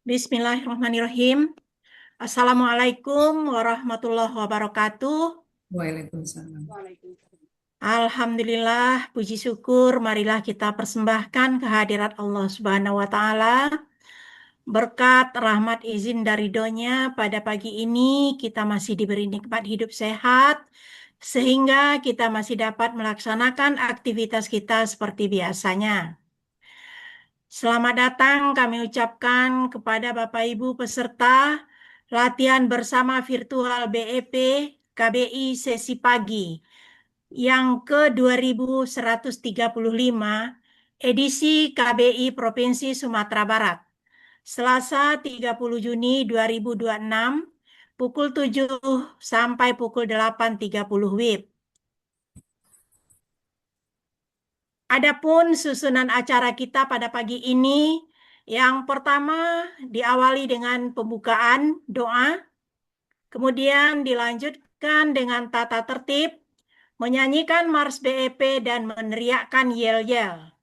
Bismillahirrahmanirrahim. Assalamualaikum warahmatullahi wabarakatuh. Waalaikumsalam. Alhamdulillah, puji syukur, marilah kita persembahkan kehadirat Allah Subhanahu wa Ta'ala. Berkat rahmat izin dari Donya, pada pagi ini kita masih diberi nikmat hidup sehat, sehingga kita masih dapat melaksanakan aktivitas kita seperti biasanya. Selamat datang kami ucapkan kepada Bapak Ibu peserta latihan bersama virtual BEP KBI sesi pagi yang ke-2135 edisi KBI Provinsi Sumatera Barat. Selasa 30 Juni 2026 pukul 7 sampai pukul 8.30 WIB. Adapun susunan acara kita pada pagi ini, yang pertama diawali dengan pembukaan doa, kemudian dilanjutkan dengan tata tertib, menyanyikan Mars BEP dan meneriakkan yel-yel.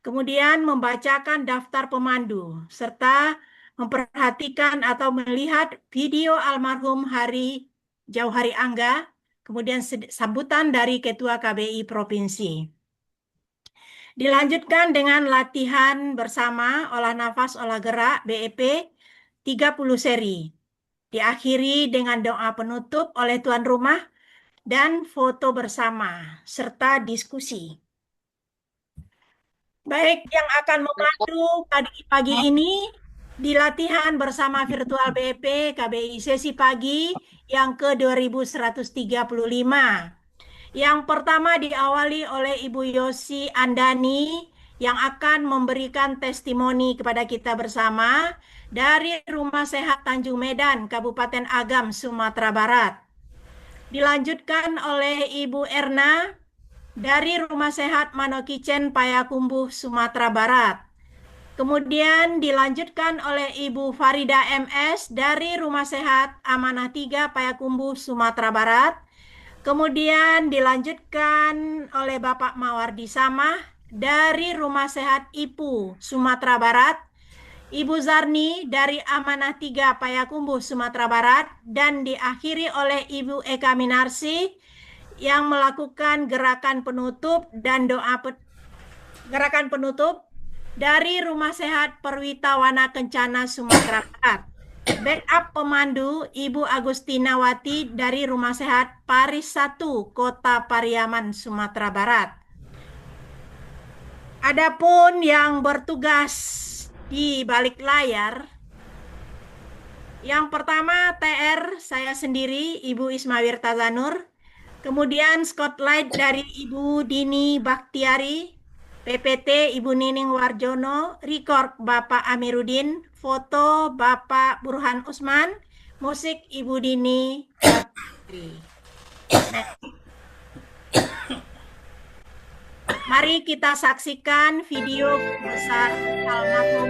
Kemudian membacakan daftar pemandu, serta memperhatikan atau melihat video almarhum Jauhari Angga, kemudian sambutan dari Ketua KBI Provinsi. Dilanjutkan dengan latihan bersama olah nafas, olah gerak BEP 30 seri. Diakhiri dengan doa penutup oleh tuan rumah dan foto bersama serta diskusi. Baik, yang akan memandu pagi ini di latihan bersama virtual BEP KBI sesi pagi yang ke-2135. Yang pertama diawali oleh Ibu Yosi Andani yang akan memberikan testimoni kepada kita bersama dari Rumah Sehat Tanjung Medan, Kabupaten Agam, Sumatera Barat. Dilanjutkan oleh Ibu Erna dari Rumah Sehat Manokicen, Payakumbuh, Sumatera Barat. Kemudian dilanjutkan oleh Ibu Farida MS dari Rumah Sehat Amanah 3, Payakumbuh, Sumatera Barat. Kemudian dilanjutkan oleh Bapak Mawardi Samah dari Rumah Sehat IPU, Sumatera Barat. Ibu Zarni dari Amanah 3 Payakumbuh, Sumatera Barat. Dan diakhiri oleh Ibu Eka Minarsi yang melakukan gerakan penutup dan doa gerakan penutup dari Rumah Sehat Perwita Wana Kencana, Sumatera Barat. Backup pemandu Ibu Agustina Wati dari Rumah Sehat Paris 1, Kota Pariaman, Sumatera Barat. Adapun yang bertugas di balik layar, yang pertama TR saya sendiri, Ibu Ismawir Tazanur. Kemudian spotlight dari Ibu Dini Baktiari, PPT Ibu Nining Warjono, record Bapak Amiruddin, foto Bapak Burhan Usman, musik Ibu Dini Baktiari. Mari kita saksikan video besar almarhum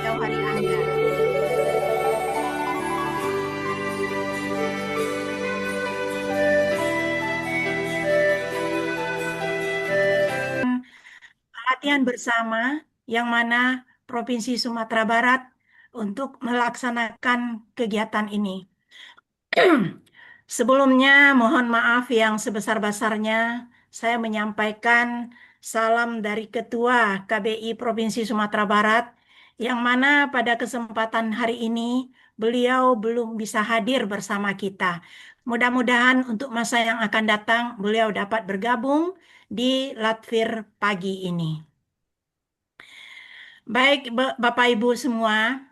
Jauhari Angga. Latihan bersama yang mana Provinsi Sumatera Barat untuk melaksanakan kegiatan ini. Sebelumnya mohon maaf yang sebesar-besarnya saya menyampaikan salam dari Ketua KBI Provinsi Sumatera Barat yang mana pada kesempatan hari ini beliau belum bisa hadir bersama kita. Mudah-mudahan untuk masa yang akan datang beliau dapat bergabung di Latvir pagi ini. Baik, Bapak Ibu semua,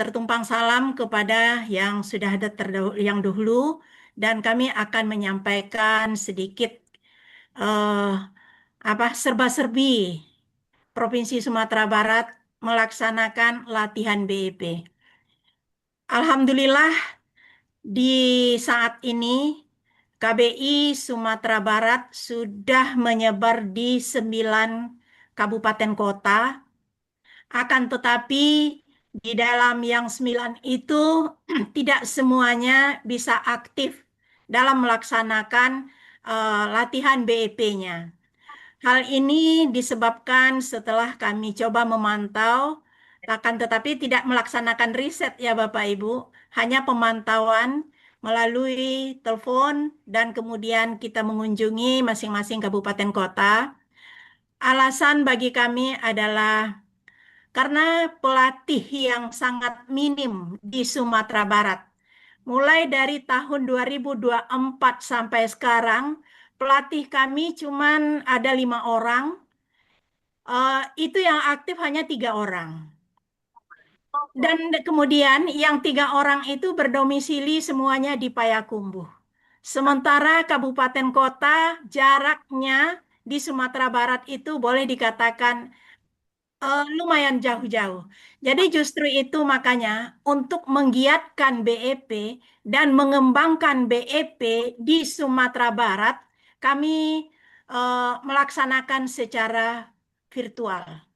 tertumpang salam kepada yang sudah ada yang dahulu dan kami akan menyampaikan sedikit serba-serbi Provinsi Sumatera Barat melaksanakan latihan BEP. Alhamdulillah di saat ini KBI Sumatera Barat sudah menyebar di 9 kabupaten kota. Akan tetapi di dalam yang 9 itu tidak semuanya bisa aktif dalam melaksanakan latihan BEP-nya. Hal ini disebabkan setelah kami coba memantau Akan tetapi tidak melaksanakan riset ya Bapak Ibu, hanya pemantauan melalui telepon dan kemudian kita mengunjungi masing-masing kabupaten kota. Alasan bagi kami adalah karena pelatih yang sangat minim di Sumatera Barat. Mulai dari tahun 2024 sampai sekarang, pelatih kami cuman ada 5 orang. Itu yang aktif hanya 3 orang. Dan kemudian yang 3 orang itu berdomisili semuanya di Payakumbuh. Sementara kabupaten kota jaraknya di Sumatera Barat itu boleh dikatakan lumayan jauh-jauh. Jadi justru itu makanya untuk menggiatkan BEP dan mengembangkan BEP di Sumatera Barat, kami melaksanakan secara virtual.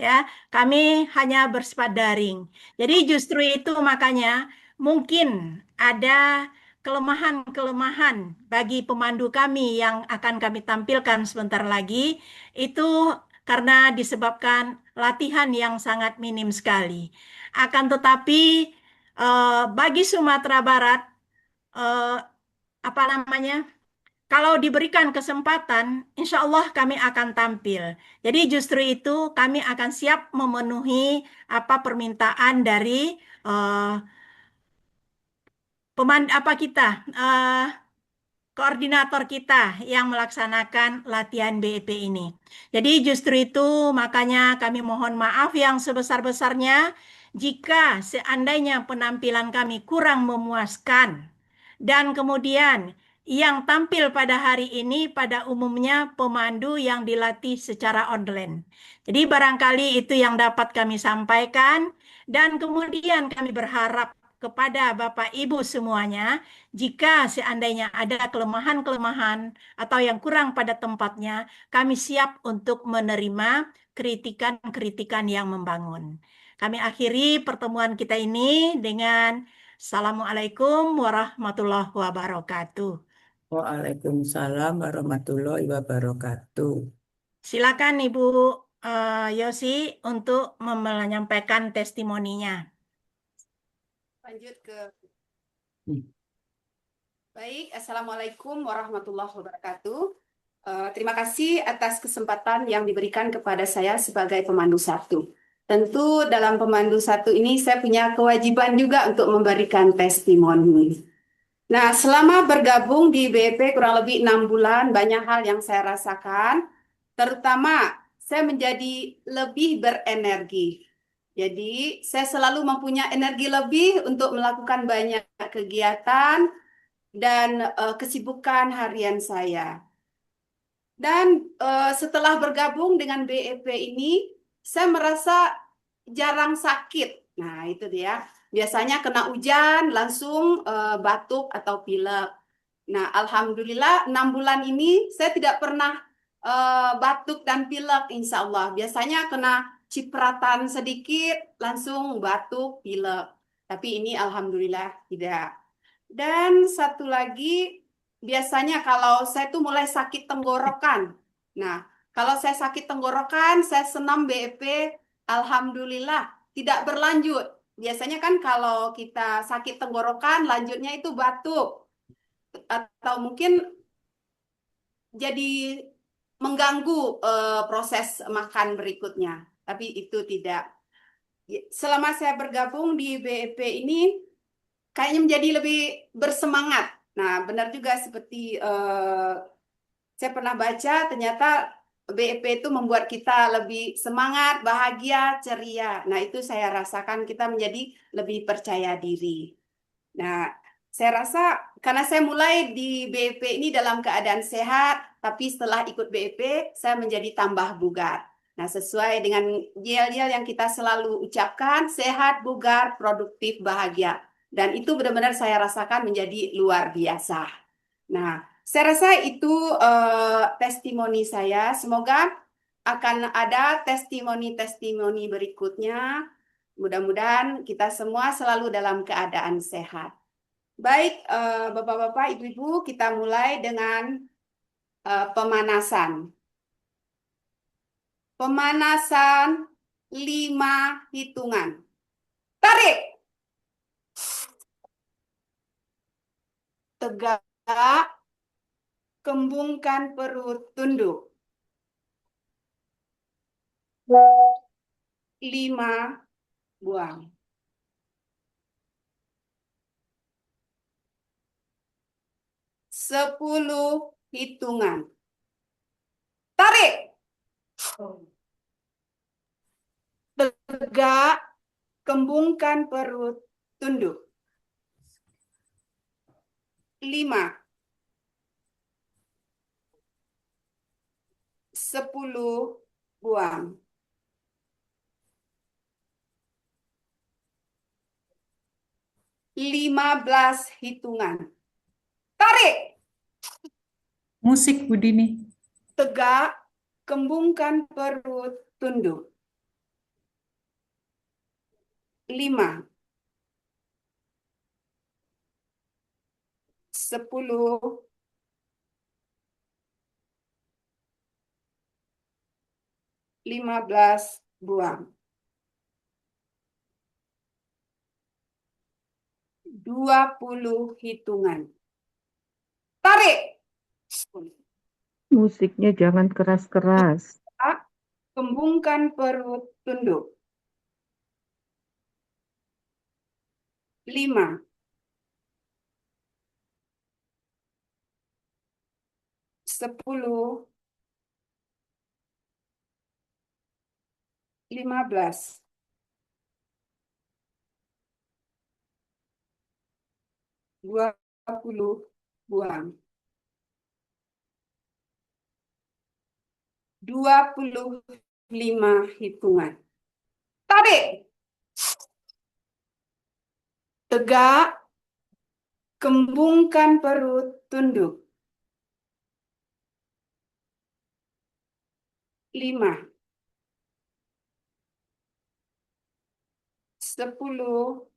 Ya, kami hanya bersifat daring. Jadi justru itu makanya mungkin ada kelemahan-kelemahan bagi pemandu kami yang akan kami tampilkan sebentar lagi itu karena disebabkan latihan yang sangat minim sekali. Akan tetapi bagi Sumatera Barat eh, apa namanya? Kalau diberikan kesempatan, insya Allah kami akan tampil. Jadi justru itu kami akan siap memenuhi apa permintaan dari eh, apa kita eh, koordinator kita yang melaksanakan latihan BEP ini. Jadi justru itu makanya kami mohon maaf yang sebesar-besarnya jika seandainya penampilan kami kurang memuaskan dan kemudian yang tampil pada hari ini pada umumnya pemandu yang dilatih secara online. Jadi barangkali itu yang dapat kami sampaikan dan kemudian kami berharap kepada Bapak Ibu semuanya jika seandainya ada kelemahan-kelemahan atau yang kurang pada tempatnya, kami siap untuk menerima kritikan-kritikan yang membangun. Kami akhiri pertemuan kita ini dengan Assalamualaikum warahmatullahi wabarakatuh. Waalaikumsalam warahmatullahi wabarakatuh. Silakan Ibu Yosi untuk menyampaikan testimoninya. Lanjut ke Hmm. baik. Assalamualaikum warahmatullahi wabarakatuh. Terima kasih atas kesempatan yang diberikan kepada saya sebagai pemandu satu. Tentu dalam pemandu satu ini saya punya kewajiban juga untuk memberikan testimoni. Nah, selama bergabung di BEP kurang lebih 6 bulan, banyak hal yang saya rasakan. Terutama saya menjadi lebih berenergi. Jadi, saya selalu mempunyai energi lebih untuk melakukan banyak kegiatan dan kesibukan harian saya. Dan setelah bergabung dengan BEP ini, saya merasa jarang sakit. Nah, itu dia. Biasanya kena hujan, langsung batuk atau pilek. Nah, alhamdulillah 6 bulan ini saya tidak pernah batuk dan pilek, insya Allah. Biasanya kena cipratan sedikit, langsung batuk, pilek. Tapi ini alhamdulillah tidak. Dan satu lagi, biasanya kalau saya tuh mulai sakit tenggorokan. Nah, kalau saya sakit tenggorokan, saya senam BEP, alhamdulillah tidak berlanjut. Biasanya kan kalau kita sakit tenggorokan, lanjutnya itu batuk. Atau mungkin jadi mengganggu proses makan berikutnya. Tapi itu tidak. Selama saya bergabung di BEP ini, kayaknya menjadi lebih bersemangat. Nah, benar juga seperti saya pernah baca, ternyata BEP itu membuat kita lebih semangat, bahagia, ceria. Nah, itu saya rasakan kita menjadi lebih percaya diri. Nah, saya rasa karena saya mulai di BEP ini dalam keadaan sehat, tapi setelah ikut BEP, saya menjadi tambah bugar. Nah, sesuai dengan yel-yel yang kita selalu ucapkan, sehat, bugar, produktif, bahagia. Dan itu benar-benar saya rasakan menjadi luar biasa. Nah, saya rasa itu testimoni saya. Semoga akan ada testimoni-testimoni berikutnya. Mudah-mudahan kita semua selalu dalam keadaan sehat. Baik, Bapak-Bapak, Ibu-Ibu, kita mulai dengan pemanasan. Pemanasan 5 hitungan. Tarik. Tegak, kembungkan perut, tunduk. 5, buang. 10 hitungan. Tarik. Tegak, kembungkan perut, tunduk. 5, 10, buang. 15 hitungan. Tarik. Musik Bu Dini. Tegak, kembungkan perut, tunduk. 5, 10, 15, buang. 20 hitungan. Tarik. Musiknya jangan keras-keras. Kembungkan perut, tunduk. 5, 10, 15. 20, buang. 25 hitungan. Tarik. Tegak, kembungkan perut, tunduk. 5, 10,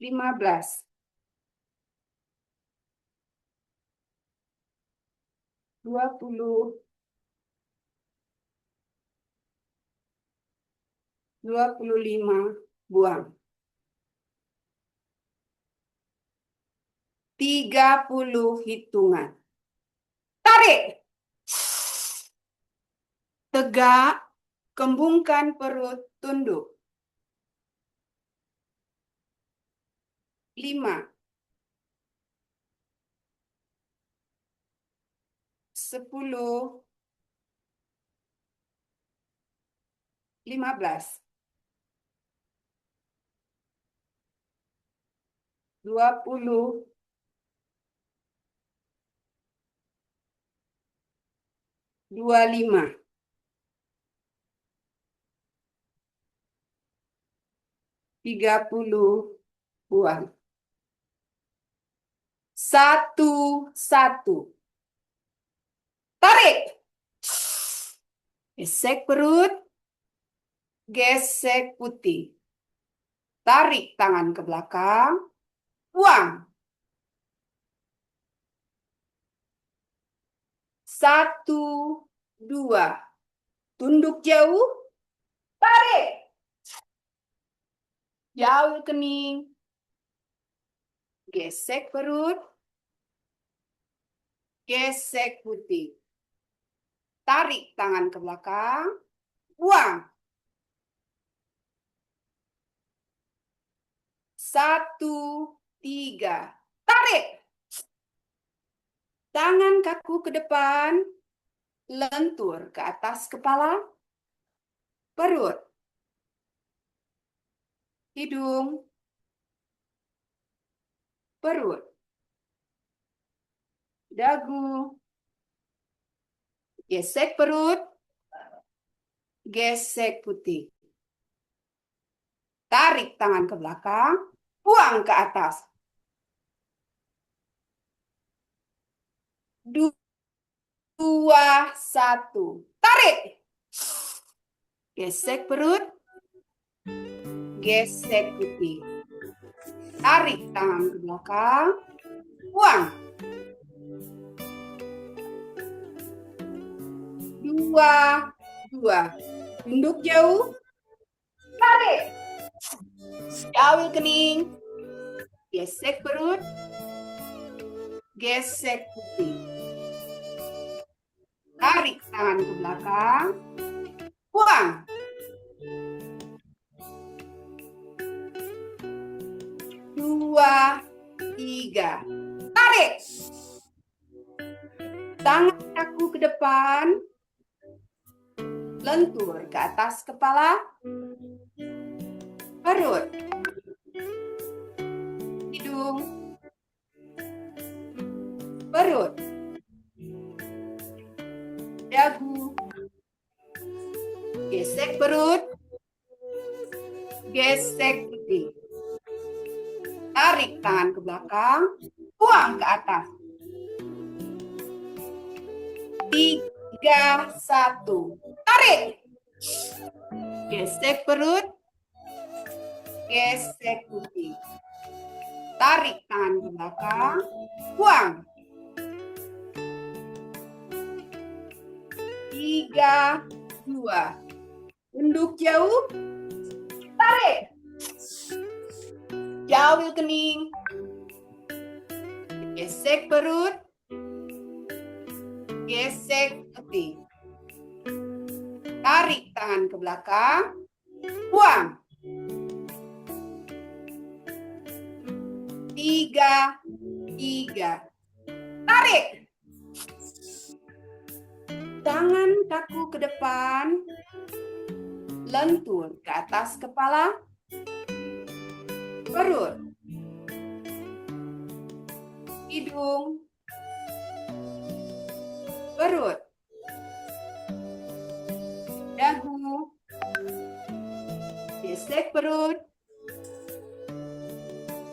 15. 20, 25, buang. 30 hitungan. Tarik. Tegak, kembungkan perut, tunduk. 5, 10, 15. 20, 25. 30, buang. 1. Tarik. Gesek perut. Gesek putih. Tarik tangan ke belakang. Buang. 1, 2. Tunduk jauh. Tarik. Jauh kening. Gesek perut. Gesek putih. Tarik tangan ke belakang. Buang. 1, 3. Tarik. Tangan kaku ke depan. Lentur ke atas kepala. Perut. Hidung. Perut. Dagu. Gesek perut. Gesek putih. Tarik tangan ke belakang. Buang ke atas. 2, 1. Tarik. Gesek perut. Gesek putih. Tarik tangan ke belakang. Buang. 2, 2. Tunduk jauh. Tarik. Jauh kening. Gesek perut. Gesek putih. Tarik tangan ke belakang. Buang. 2, 3. Tarik. Tangan kaku ke depan. Lentur ke atas kepala. Perut. Hidung. Perut. Dagu. Gesek perut. Gesek pipi. Tarik tangan ke belakang. Buang ke atas. 3, 1. Tarik. Gesek perut. Gesek pipi. Tarik tangan ke belakang. Buang. 3, 2. Tunduk jauh. Tarik. Jauh kening. Gesek perut. Gesek pipi. Tarik tangan ke belakang. Buang. 3, 3. Tarik. Tangan kaku ke depan. Lentur ke atas kepala. Perut. Hidung. Perut. Dagu. Gesek perut.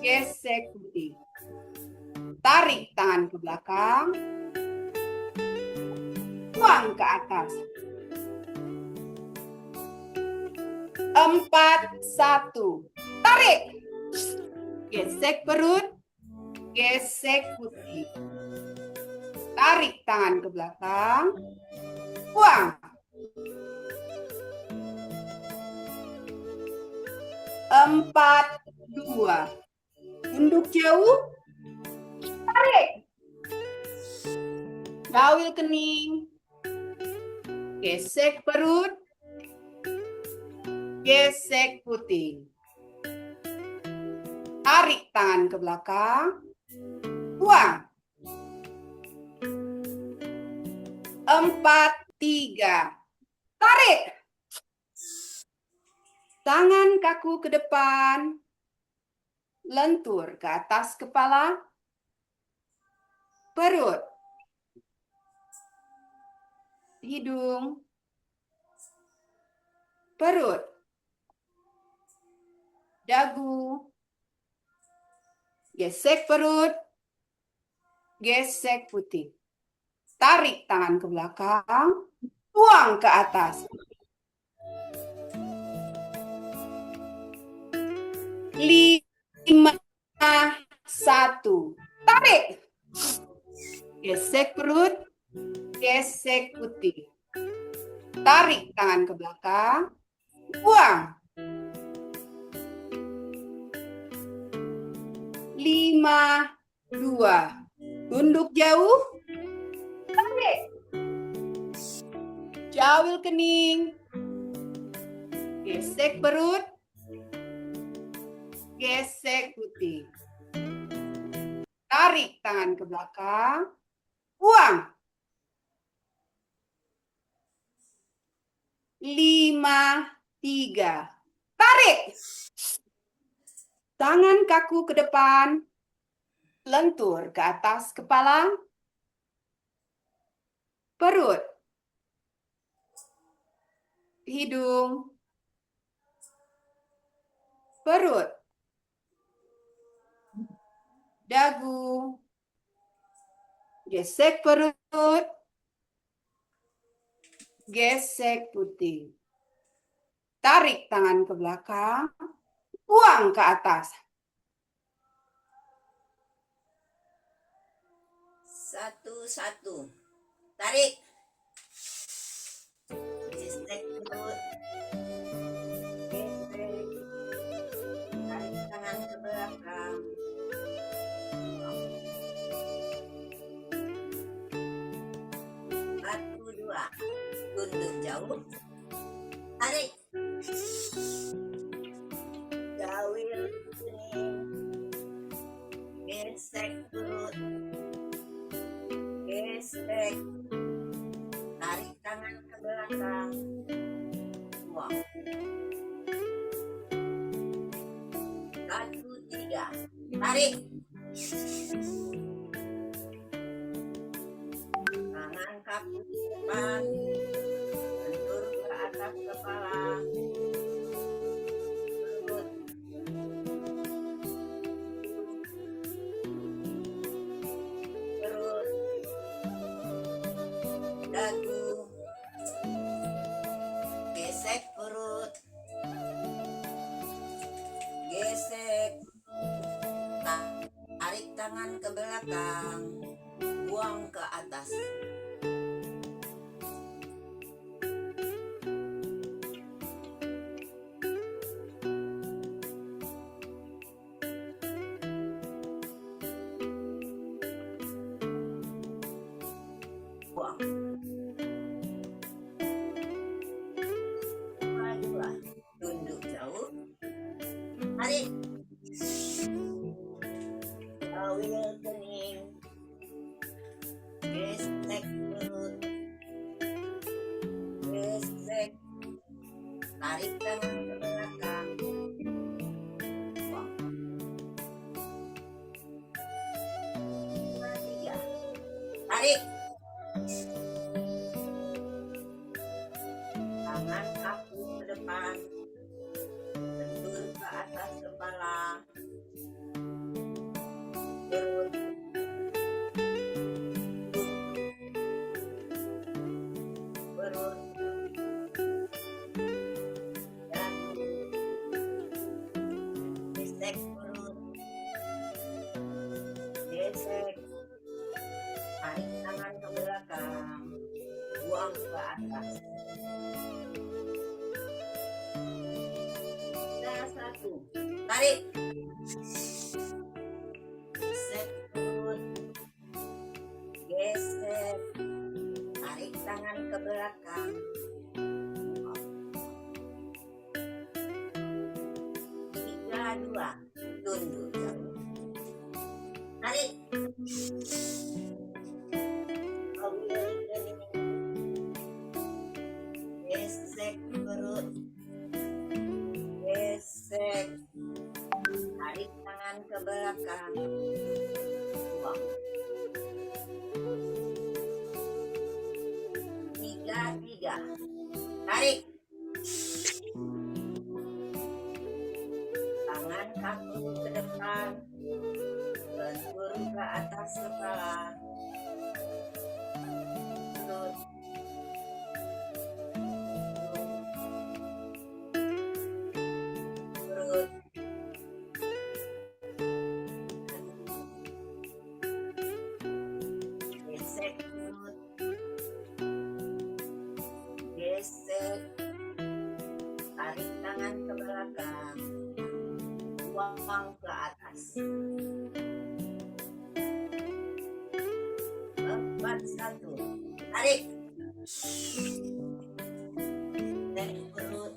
Gesek putih. Tarik tangan ke belakang. Buang ke atas. 4, 1. Tarik. Gesek perut. Gesek putih. Tarik tangan ke belakang. Buang. 4, 2. Tunduk jauh. Tarik. Jauh kening. Gesek perut. Gesek putih. Tarik tangan ke belakang. Buang. 4, 3. Tarik. Tangan kaku ke depan. Lentur ke atas kepala. Perut. Hidung. Perut. Dagu. Gesek perut. Gesek putih. Tarik tangan ke belakang. Buang ke atas. 5, 1. Tarik. Gesek perut. Gesek putih. Tarik tangan ke belakang. Buang. 5, 2. Tunduk jauh. Tarik. Jauh kening. Gesek perut. Gesek putih. Tarik tangan ke belakang. Buang. 5, 3. Tarik. Tangan kaku ke depan. Lentur ke atas kepala. Perut. Hidung. Perut. Dagu. Gesek perut. Gesek putih. Tarik tangan ke belakang. Buang ke atas. 1, 1. Tarik. Gesek tunduk jauh, tarik, gawil kuning, gesek perut, gesek, tarik tangan ke belakang, buang. 1, 3, tarik. Tangan kaki depan, bentur ke atas kepala, perut, perut, dagu, gesek perut, gesek, tarik tangan ke belakang, buang ke atas. Buang. 2, tunduk jauh, tarik, gawil kuning, gesek perut, gesek, tarik tangan ke belakang, buang. 3, tarik, tangan kaku ke depan, bentur ke atas kepala, perut, perut, dagu, gesek perut, gesek, tarik tangan ke belakang, buang ke atas. Nah, 1, tarik, gesek perut, gesek, tarik tangan ke belakang, buang. 3, 2, tunduk jauh, tarik, gawil kuning, gesek perut, gesek, tarik tangan ke belakang, buang. 3, tarik, tangan kaku ke depan, bentur ke atas kepala, perut, perut, gesek perut, gesek, tarik tangan ke belakang, buang ke atas. 4, 1, tarik, gesek perut,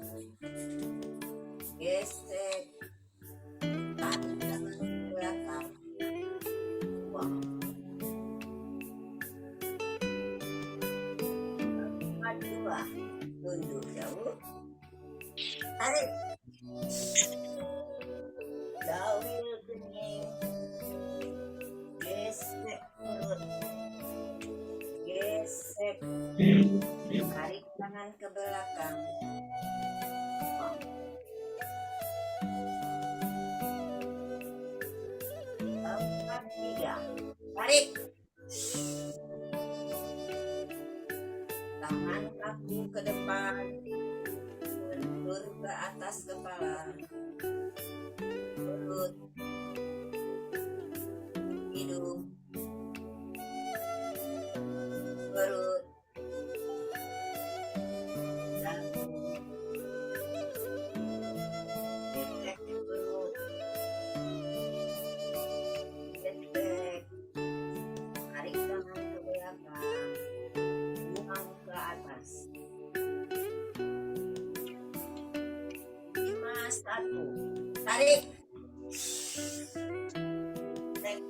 gesek, tarik tangan ke belakang, buang. 4, 2, tunduk jauh, tarik, gawil kuning, gesek perut, gesek, tarik tangan ke belakang, buang. 4, 3, tarik, tangan kaku ke depan, bentur ke atas kepala, perut, hidung, perut, dagu, gesek perut, gesek, tarik tangan ke belakang, buang ke atas. 1. Tarik. Gesek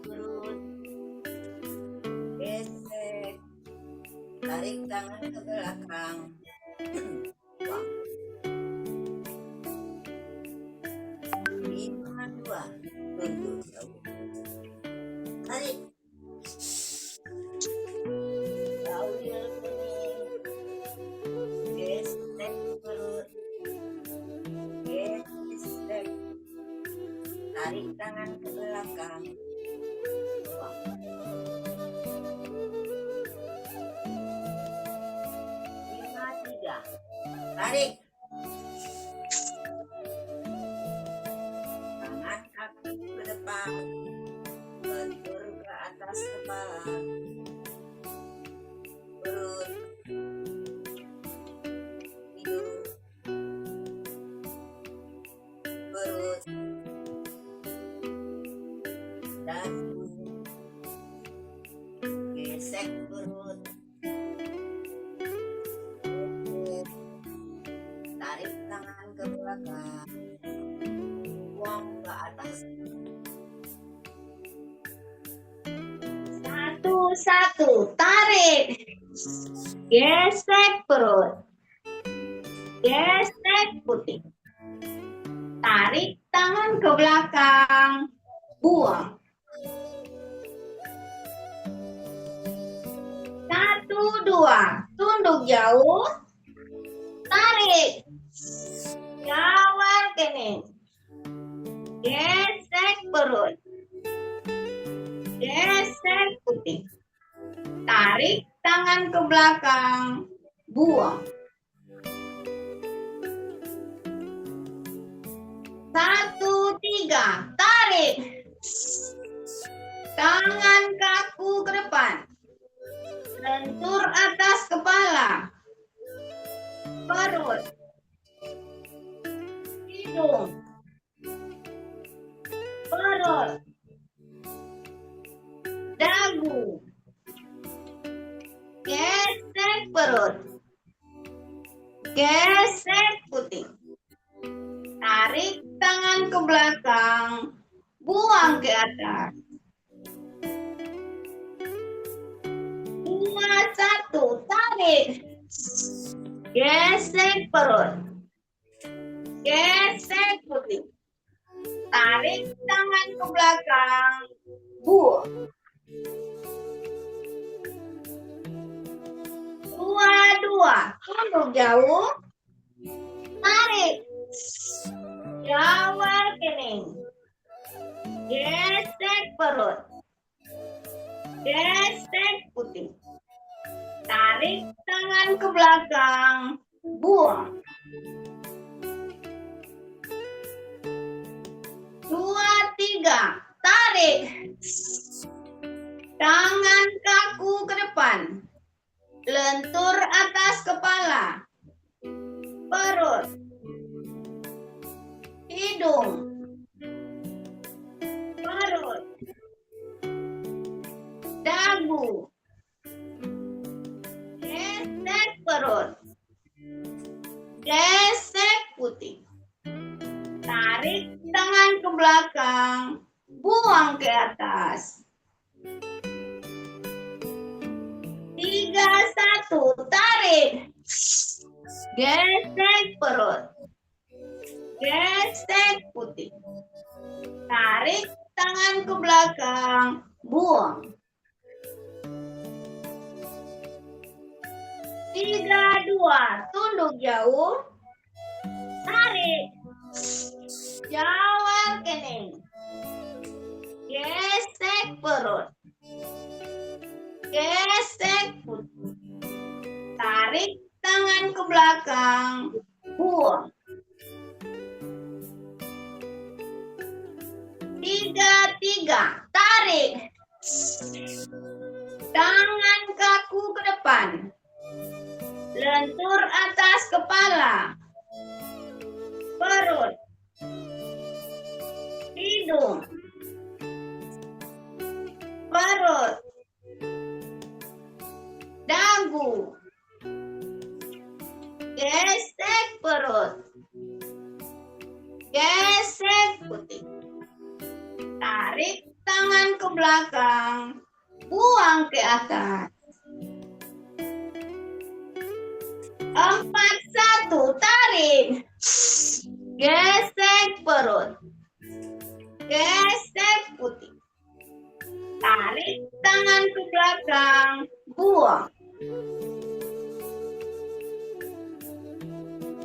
perut. Gesek. Tarik tangan ke belakang. Buang. 5, 2. Tunduk jauh. Tarik. Ambil kuning. Gesek perut. Gesek. Tarik tangan ke belakang. Buang. 5, 3. Tarik. Tangan kaki ke depan. Bentur ke atas kepala. Perut. Hidung. Perut. Dagu. Gesek perut. Gesek. Tarik tangan ke belakang. Buang ke atas. 1, tarik. Gesek perut. Gesek putih. Tarik tangan ke belakang. Buang. 1, 2. Tunduk jauh. Tarik. Jawar kening. Gesek perut. Gesek putih. Tarik tangan ke belakang. Buang. 1, 3. Tarik. Tangan kaku ke depan. Lentur atas kepala. Perut. Hidung. Perut. Dagu. Gesek perut. Gesek putih. Tarik tangan ke belakang. Buang ke atas. 2, 1. Tarik. Gesek perut. Gesek putih. Tarik tangan ke belakang. Buang. 2, 2. Tunduk jauh. Tarik. Jawar kening. Gesek perut. Gesek putih. Tarik tangan ke belakang. Buang. 2, 3. Tarik. Tangan kaku ke depan. Lentur atas kepala. Perut. Hidung. Perut. Dagu. Gesek perut. Gesek putih. Tarik tangan ke belakang. Buang ke atas. 3, 1. Tarik. Gesek perut. Gesek putih. Tarik tangan ke belakang. Buang. 3, 2. Tunduk jauh. Tarik. Jawar kening. Gesek perut. Gesek putih. Tarik tangan ke belakang. Buang. 3, 3. Tarik. Tangan kaku ke depan. Lentur atas kepala. Perut. Hidung. Perut. Dagu. Gesek perut. buang ke atas. 41, tarik. Gesek perut. Gesek putih. Tarik tangan ke belakang, buang.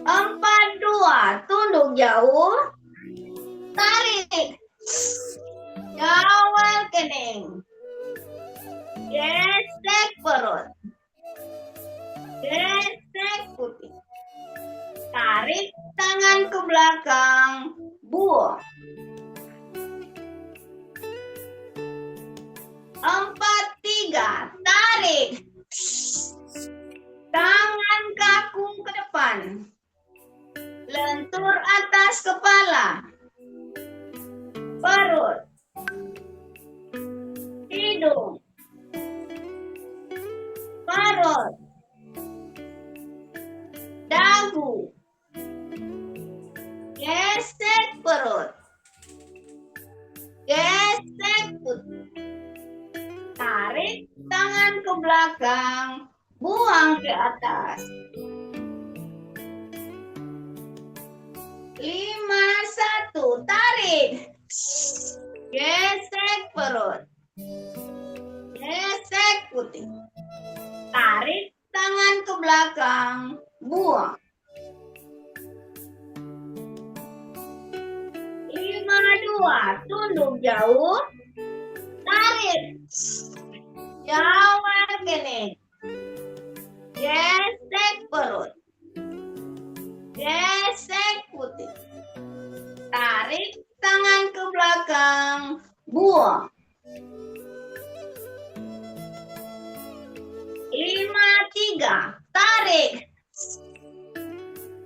42, tunduk jauh. Tarik. Kawal kening. Gesek perut. Gesek putih. Tarik tangan ke belakang, buang. 43, tarik. Tangan kaku ke depan. Lentur atas kepala. Perut. Hidung. Perut. Dagu. Gesek perut. Gesek putih. Tarik tangan ke belakang, buang ke atas. 51, tarik. Gesek perut. Gesek putih. Tarik tangan ke belakang, buang. 52, tunduk jauh. Tarik. Jawab kening. Gesek perut. Gesek putih. Tarik tangan ke belakang, buang. 53, tarik.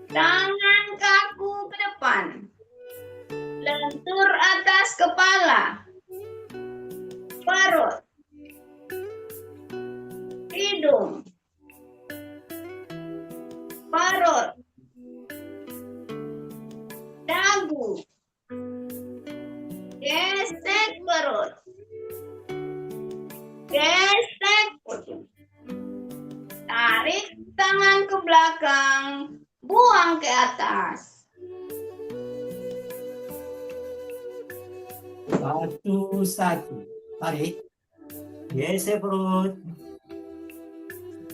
Tangan kaku ke depan. Lentur atas kepala. Perut. Hidung. Perut. Dagu. Gesek perut. Gesek putih. Tarik tangan ke belakang, buang ke atas. 1, tarik. Gesek perut.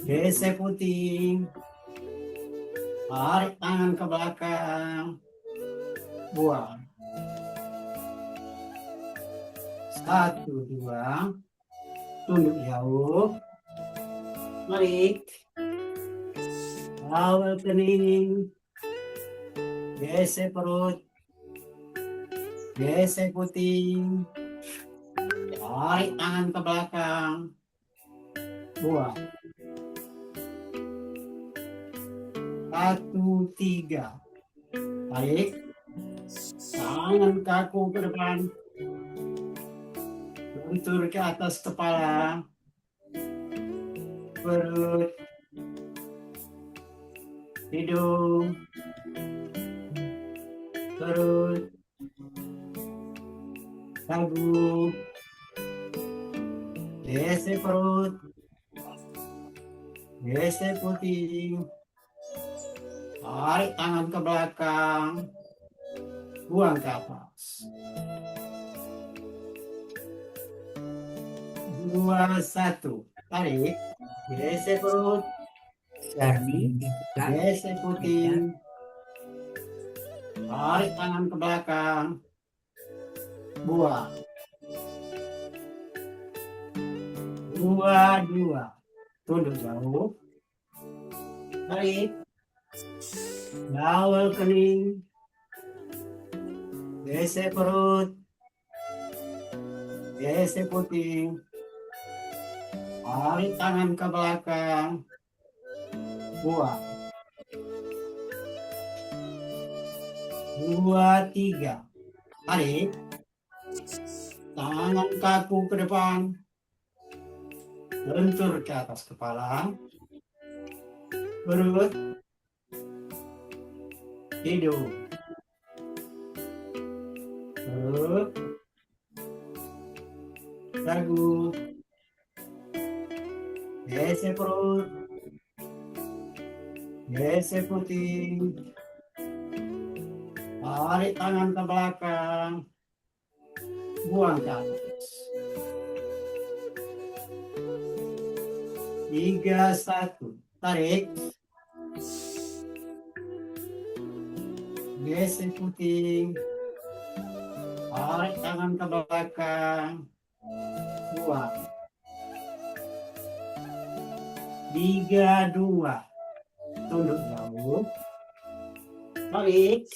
Gesek putih. Tarik tangan ke belakang. Buang. 1, 2. Tunduk jauh. Tarik. Kawal kening. Gesek perut. Gesek putih. Tarik tangan ke belakang. Buang. 1, 3. Tarik. Tangan kaku ke depan. Lentur ke atas kepala. Perut. Hidung. Perut. Dagu. Gesek perut. Gesek putih. Tarik tangan ke belakang. Buang ke atas. 2, 1. Tarik. Gesek perut. Gesek putih. Tarik tangan ke belakang. Buang. 2, 2. Tunduk jauh. Tarik. Kawal kening. Gesek perut. Gesek putih. Tarik tangan ke belakang. Buang. 2, 3. Tarik. Tangan kaku ke depan. Lentur ke atas kepala. Perut. Hidung. Perut. Dagu. Gesek perut. Gesek puting. Tarik tangan ke belakang. Buang ke atas. 3, 1. Tarik. Gesek puting. Tarik tangan ke belakang. Buang. 3, 2. Tunduk jauh. Tarik.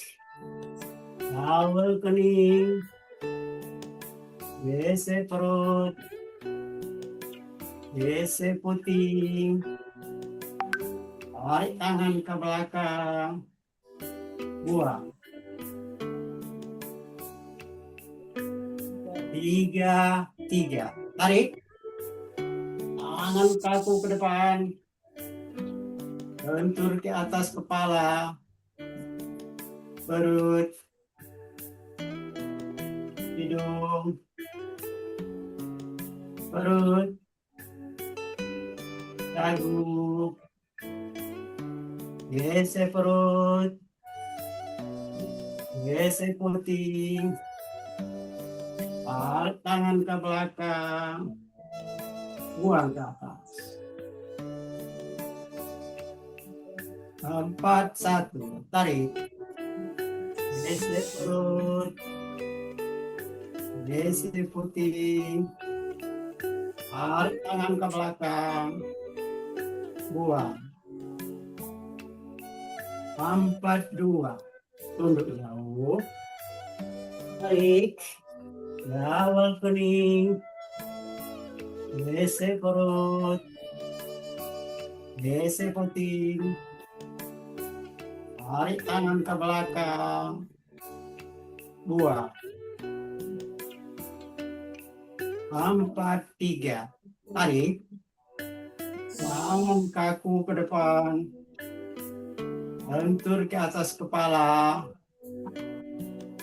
Tawel kening. Gesek perut. Gesek puting. Tarik tangan ke belakang. Buang. 3, 3. Tarik. Tangan kaku ke depan. Lentur ke atas kepala. Perut. Hidung. Perut. Dagu. Gesek perut. Gesek puting. Tarik tangan ke belakang. Buang ke atas. 4, 1. Tarik. Gesek perut. Gesek puting. Tarik tangan ke belakang. Buang. 4, 2. Tunduk jauh. Tarik. Tawel kening. Gesek perut. Gesek puting. Tarik tangan ke belakang. Buang. 4, 3. Tarik. Tangan kaku ke depan. Lentur ke atas kepala.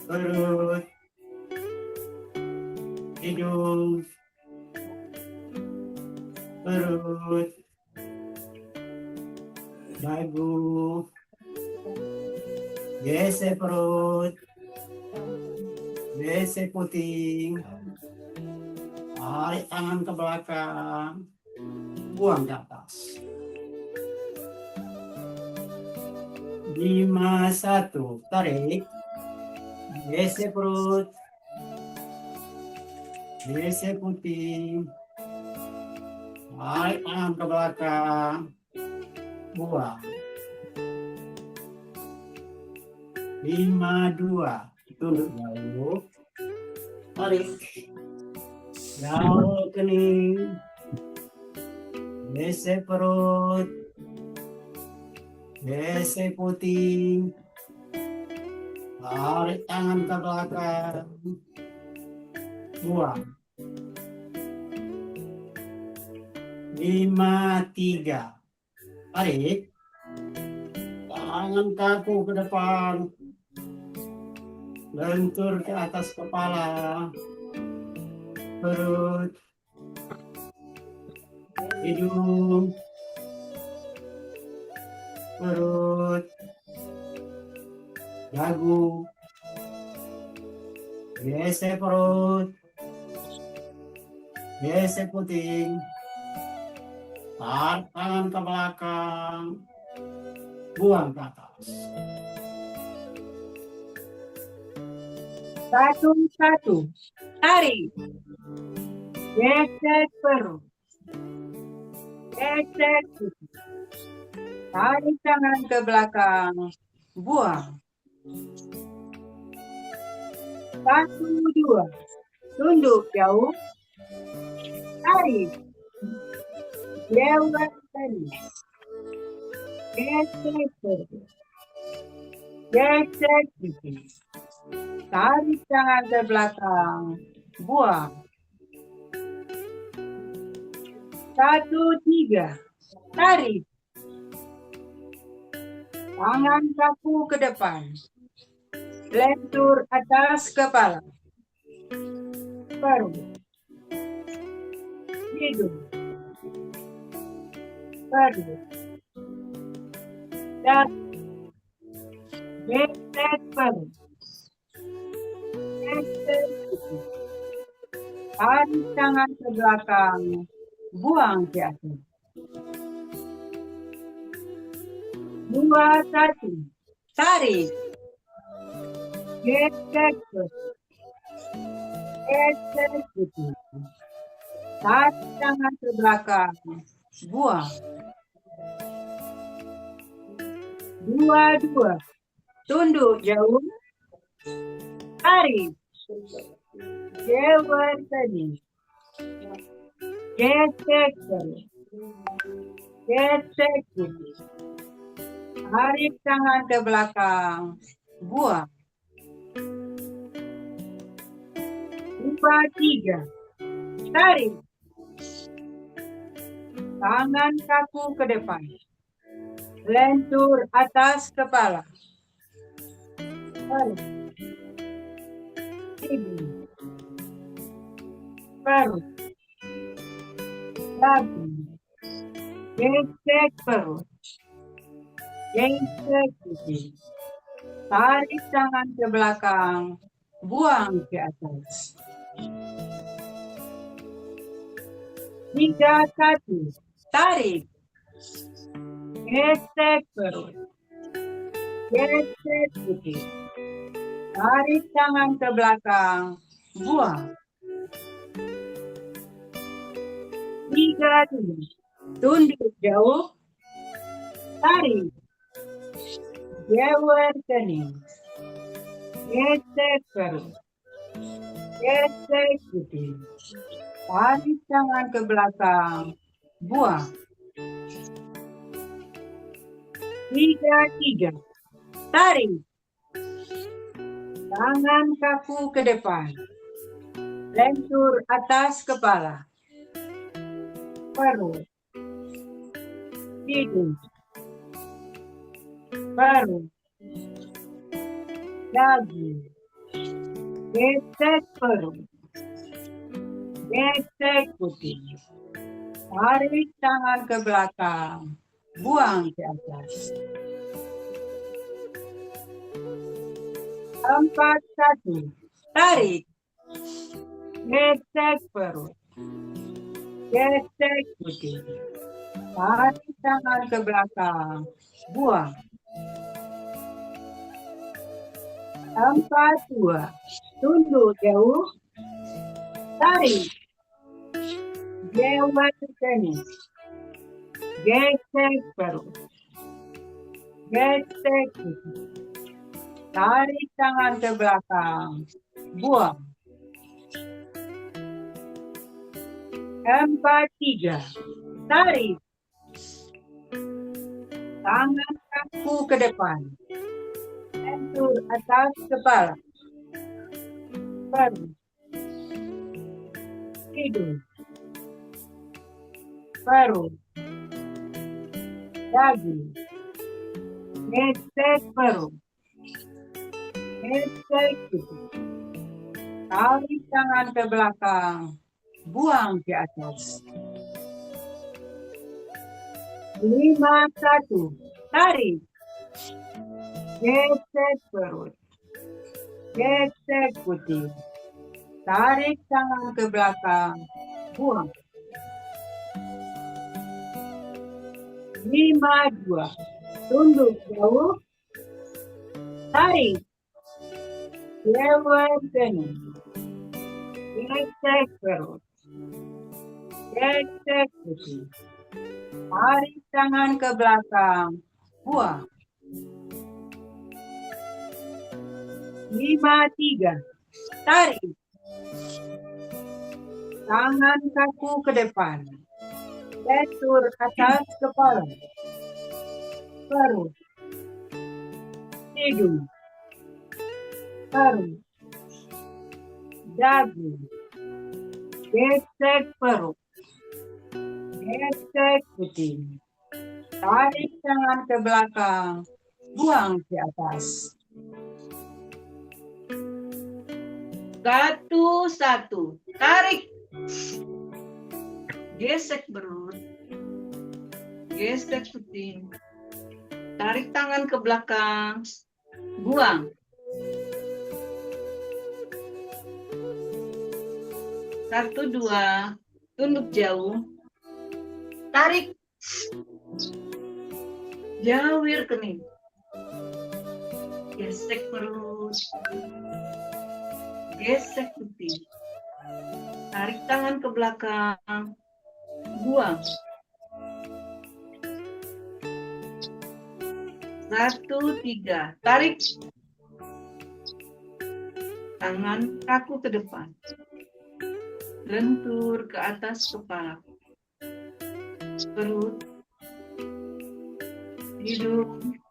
Perut. Hidung. Perut. Dagu. Gesek perut. Gesek puting. Tarik tangan ke belakang. Buang ke atas. 5, 1. Tarik. Gesek perut. Gesek puting. Tarik tangan ke belakang. Buang. 5, 2. Tunduk jauh. Tarik. Tawel kening. Gesek perut. Gesek puting. Tarik tangan ke belakang. Buang. 5, 3. Tarik. Tangan kaku ke depan. Lentur ke atas kepala. Perut. Hidung. Perut. Dagu. Gesek perut. Gesek puting. Tarik tangan ke belakang. Buang ke atas. 1, 1. Tarik. Gesek perut. Gesek puting. Tarik tangan ke belakang. Buang. 1, 2. Tunduk jauh. Tarik. Lewat tadi. Gesek perut. Gesek puting. Tarik tangan ke belakang. Buang. 1, 3. Tarik. Tangan kaku ke depan. Lentur atas kepala. Perut. Hidung. perut, dagu, gesek perut, gesek pipi, tarik tangan ke belakang, buang ke atas. 2, 1, tarik, gesek perut, gesek pipi, tarik tangan ke belakang, buang. 2, 2, tunduk jauh, tarik, jewer tadi, gesek perut, gesek pipi, tarik tangan ke belakang, buang. 2, 3, tarik, tangan kaku ke depan, lentur atas kepala, perut, hidung, perut, dagu, gesek perut, gesek pipi, tarik tangan ke belakang, buang ke atas. 3, 1, tarik, gesek perut, gesek pipi, tarik tangan ke belakang, buang. 3, 2, tunduk jauh, tarik, jewer kening, gesek perut, gesek pipi, tarik tangan ke belakang, buang. 3, 3, tarik, tangan kaku ke depan, lentur atas kepala, perut, hidung, perut, dagu, gesek perut, gesek pipi, tarik tangan ke belakang, buang ke atas. 4, 1, tarik, gesek perut, gesek pipi, tarik tangan ke belakang, buang. 4, 2, tunduk jauh, tarik, jewer kening, gesek perut, gesek pipi, tarik tangan ke belakang, buang. 4, 3, tarik, tangan kaku ke depan, lentur atas kepala, perut, hidung, perut, dagu, gesek perut, gesek pipi, tarik tangan ke belakang, buang ke atas. 5, 1, tarik, gesek perut, gesek pipi, tarik tangan ke belakang, buang. 5, 2, tunduk jauh, tarik, jewer kening, gesek perut, gesek pipi, tarik tangan ke belakang, buang. 5, 3, tarik, tangan kaku ke depan, lentur atas kepala, perut, hidung, perut, dagu, gesek perut, gesek pipi, tarik tangan ke belakang, buang ke atas. 1, 1, tarik, gesek perut, gesek puting. Tarik tangan ke belakang, buang. Satu, dua, tunduk jauh, tarik, jawir kening, gesek perut, gesek putih, tarik tangan ke belakang, buang. Satu, tiga, tarik, tangan kaku ke depan, lentur ke atas kepala, perut, hidung,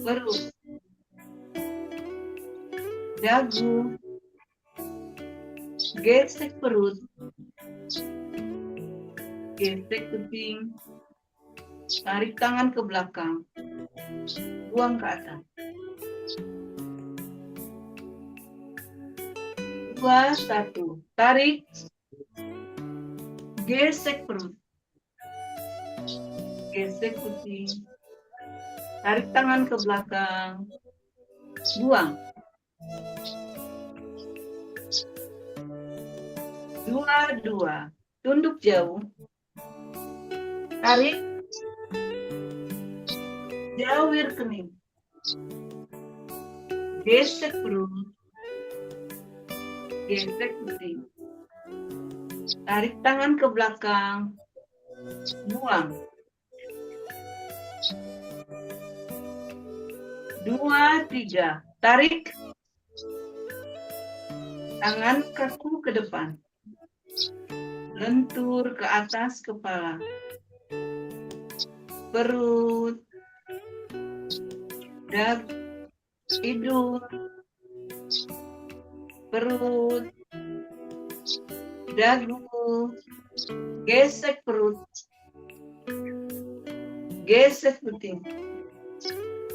perut, dagu, gesek perut, gesek kuping, tarik tangan ke belakang, buang ke atas. 2, 1, tarik, gesek perut, gesek kuping, tarik tangan ke belakang, buang. 2, 2, tunduk jauh, tarik, jawir kening, gesek perut, gesek putih, tarik tangan ke belakang, buang. 2, 3, tarik, tangan kaku ke depan, lentur ke atas kepala, perut, hidung, perut, dagu, gesek perut, gesek putih,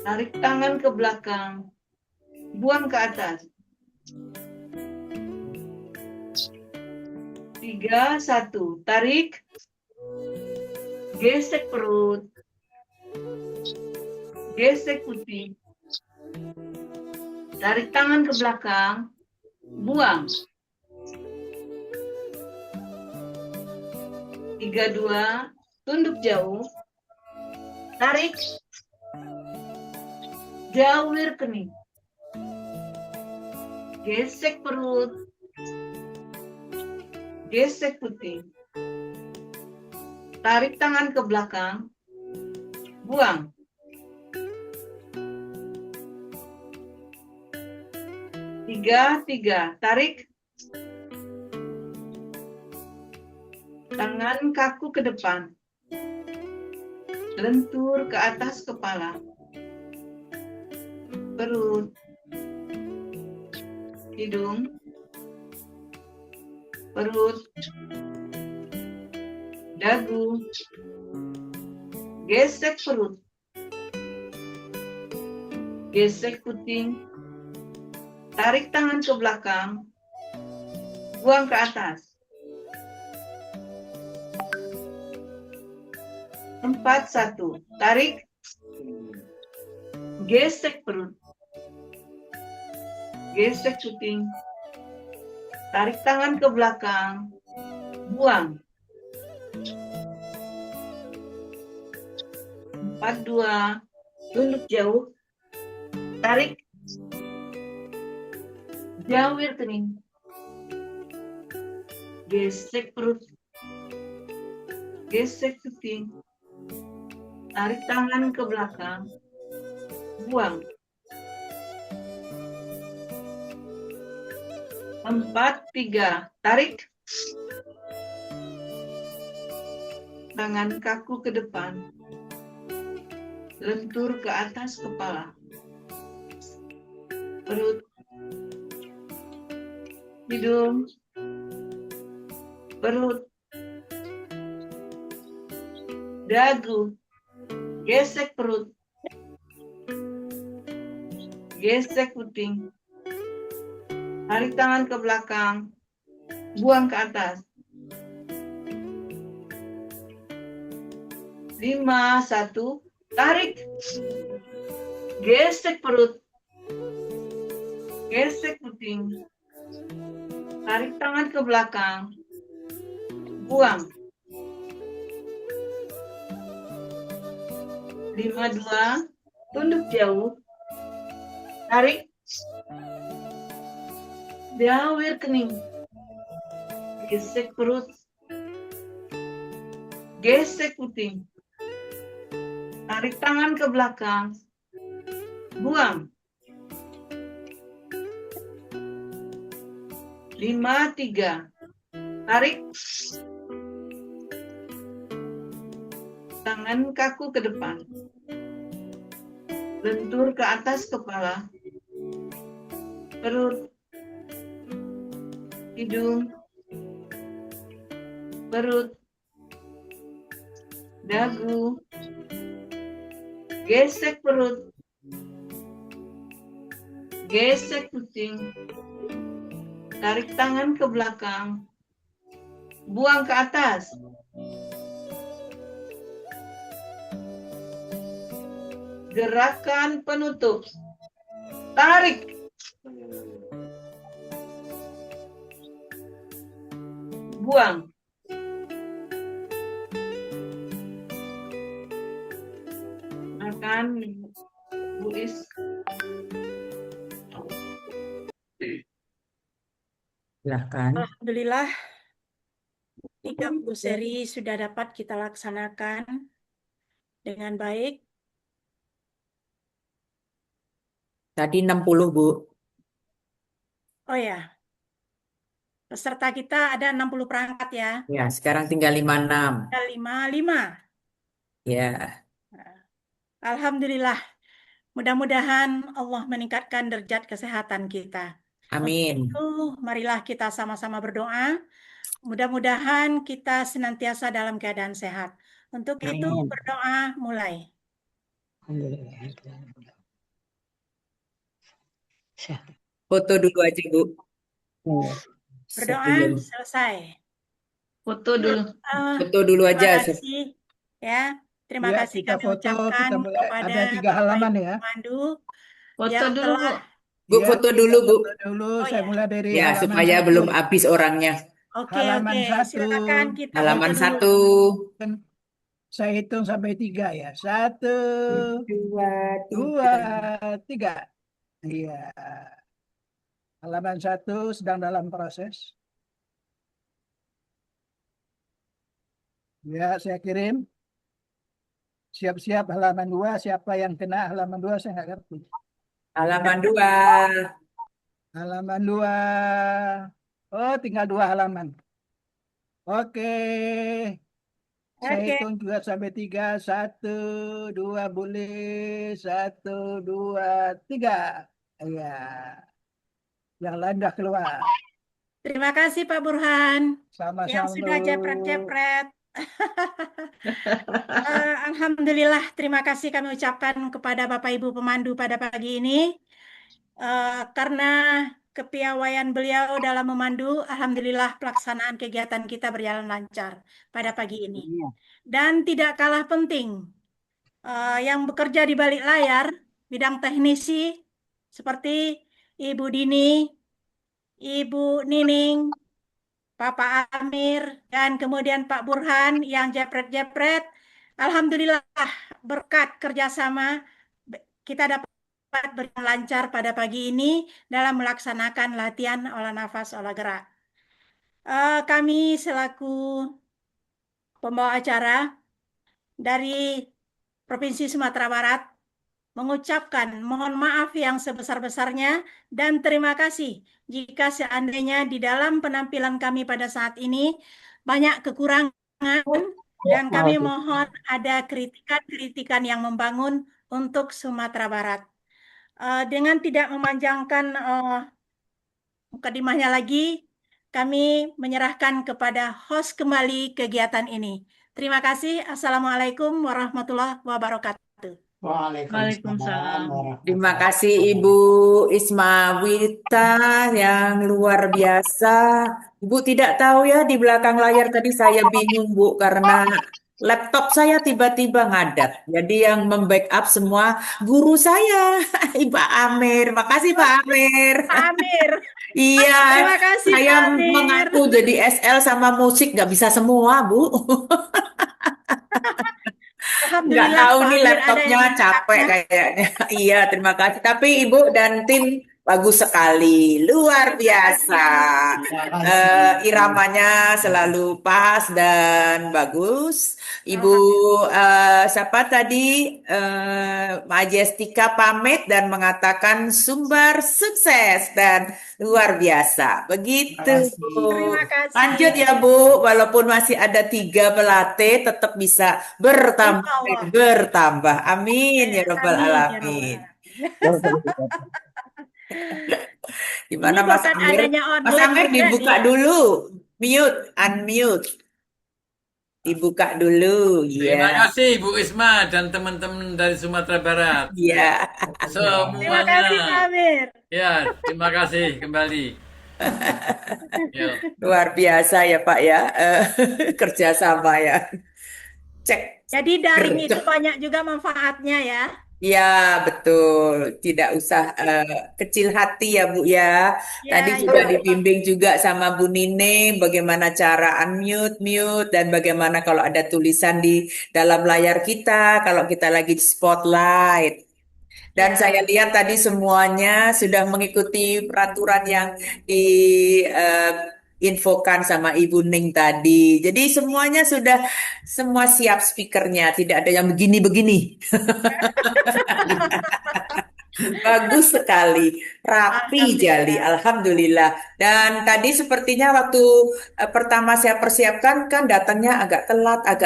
tarik tangan ke belakang, buang ke atas. 3, 1, tarik, gesek perut, gesek putih, tarik tangan ke belakang, buang. 3, 2, tunduk jauh, tarik, jawir kening, gesek perut, gesek putih, tarik tangan ke belakang, buang. 3, 3, tarik, tangan kaku ke depan, lentur ke atas kepala, perut, hidung, perut, dagu, gesek perut, gesek puting, tarik tangan ke belakang, buang ke atas. 4, 1, tarik, gesek perut, gesek puting, tarik tangan ke belakang, buang. 4, 2, tunduk jauh, tarik, jawir kening, gesek perut, gesek puting, tarik tangan ke belakang, buang. 4, 3, tarik, tangan kaku ke depan, lentur ke atas kepala, perut, hidung, perut, dagu, gesek perut, gesek puting, tarik tangan ke belakang, buang ke atas. 5, 1, tarik. Gesek perut. Gesek puting. Tarik tangan ke belakang. Buang. 5, 2, tunduk jauh. Tarik. Jawir kening. Gesek perut. Gesek puting. Tarik tangan ke belakang. Buang. 5, 3. Tarik. Tangan kaku ke depan. Lentur ke atas kepala. Perut. Hidung. Perut. Dagu. Gesek perut. Gesek puting. Tarik tangan ke belakang. Buang ke atas. Gerakan penutup. Tarik. Buang. Makan, Bu Is. Silahkan. Alhamdulillah, 30 seri sudah dapat kita laksanakan dengan baik. Tadi 60, Bu. Oh ya, peserta kita ada 60 perangkat ya. Ya, sekarang tinggal 56. Ada 55. Ya, Alhamdulillah, mudah-mudahan Allah meningkatkan derajat kesehatan kita. Untuk amin. itu, marilah kita sama-sama berdoa. Mudah-mudahan kita senantiasa dalam keadaan sehat. Untuk itu, Amin. berdoa mulai. Foto dulu aja, Bu. Berdoa Sebelum. selesai. Foto dulu. Foto dulu Terima aja. kasih ya. Terima Ya, kasih kita kami foto, ucapkan kita mulai. kepada Ada 3 Bapak halaman Ibu ya. pemandu Foto yang dulu, Bu. telah Bu, Ya, foto kita dulu, Bu. foto dulu. Oh, Saya ya. mulai dari Ya, halaman supaya 1. belum habis orangnya. Oke, Halaman oke. 1. Silakan kita Halaman foto dulu. 1. Kan saya hitung sampai 3 ya. 1, 2, 2, 3. Iya. Halaman 1 sedang dalam proses. Ya, saya kirim. Siap-siap halaman 2. Siapa yang kena halaman 2 saya nggak ngerti. Halaman 2. Halaman 2. Oh, tinggal 2 halaman. Oke. Saya Oke. hitung juga sampai 3. 1, 2 boleh. 1, 2, 3. Iya. Yang lain udah keluar. Terima kasih Pak Burhan yang Sama-sama. sudah jepret-jepret. Alhamdulillah, terima kasih kami ucapkan kepada Bapak Ibu pemandu pada pagi ini. Karena kepiawaian beliau dalam memandu, alhamdulillah pelaksanaan kegiatan kita berjalan lancar pada pagi ini. Dan tidak kalah penting, yang bekerja di balik layar, bidang teknisi seperti Ibu Dini, Ibu Nining, Bapak Amir, dan kemudian Pak Burhan yang jepret-jepret. Alhamdulillah berkat kerjasama kita dapat berjalan lancar pada pagi ini dalam melaksanakan latihan olah nafas, olah gerak. Kami selaku pembawa acara dari Provinsi Sumatera Barat mengucapkan mohon maaf yang sebesar-besarnya dan terima kasih jika seandainya di dalam penampilan kami pada saat ini banyak kekurangan dan kami mohon ada kritikan-kritikan yang membangun untuk Sumatera Barat. Dengan tidak memanjangkan mukadimahnya lagi, kami menyerahkan kepada host kembali kegiatan ini. Terima kasih. Assalamualaikum warahmatullahi wabarakatuh. Waalaikumsalam. Terima kasih Ibu Ismawita yang luar biasa. Ibu tidak tahu ya di belakang layar tadi saya bingung Bu karena laptop saya tiba-tiba ngadat. Jadi yang membackup semua guru saya, Pak Amir. Makasih Pak Amir. Pak Amir. Iya, Terima kasih saya Pak Amir. mengaku jadi SL sama musik nggak bisa semua, Bu. Nggak Alhamdulillah tahu Pak nih Amir ada laptopnya yang capek mengangkatnya. kayaknya. Iya, terima kasih. Tapi Ibu dan tim bagus sekali, luar biasa. Terima kasih. Iramanya selalu pas dan bagus. Ibu siapa tadi? Majestika pamit dan mengatakan sumber sukses dan luar biasa. Terima Begitu. kasih. Terima kasih. Lanjut ya Bu, walaupun masih ada 3 pelatih, tetap bisa bertambah Insya dan Allah. bertambah. Amin ya Rabbal Amin ya Rabbal Alamin. Alamin. Gimana Ini Mas berkat Amir? adanya Mas online Amir juga dibuka nih. dulu. Mute, unmute. Dibuka dulu. Terima Iya. kasih Bu Isma dan teman-teman dari Sumatera Barat. Iya. Terima kasih Pak Semuanya. Amir. Ya, terima kasih kembali. Ya. Luar biasa ya Pak ya. Kerjasama ya. Cek. Jadi daring itu Gercep. banyak juga manfaatnya ya. Ya, betul. Tidak usah kecil hati ya, Bu ya. Tadi Ya, sudah ya. dibimbing juga sama Bu Nining bagaimana cara unmute, mute, dan bagaimana kalau ada tulisan di dalam layar kita, kalau kita lagi di spotlight. Dan Ya. saya lihat tadi semuanya sudah mengikuti peraturan yang diinfokan sama Ibu Ning tadi. Jadi semuanya sudah semua siap speakernya, tidak ada yang begini-begini. Bagus sekali, rapi Jali, Alhamdulillah. alhamdulillah. Dan tadi sepertinya waktu pertama saya persiapkan kan datangnya agak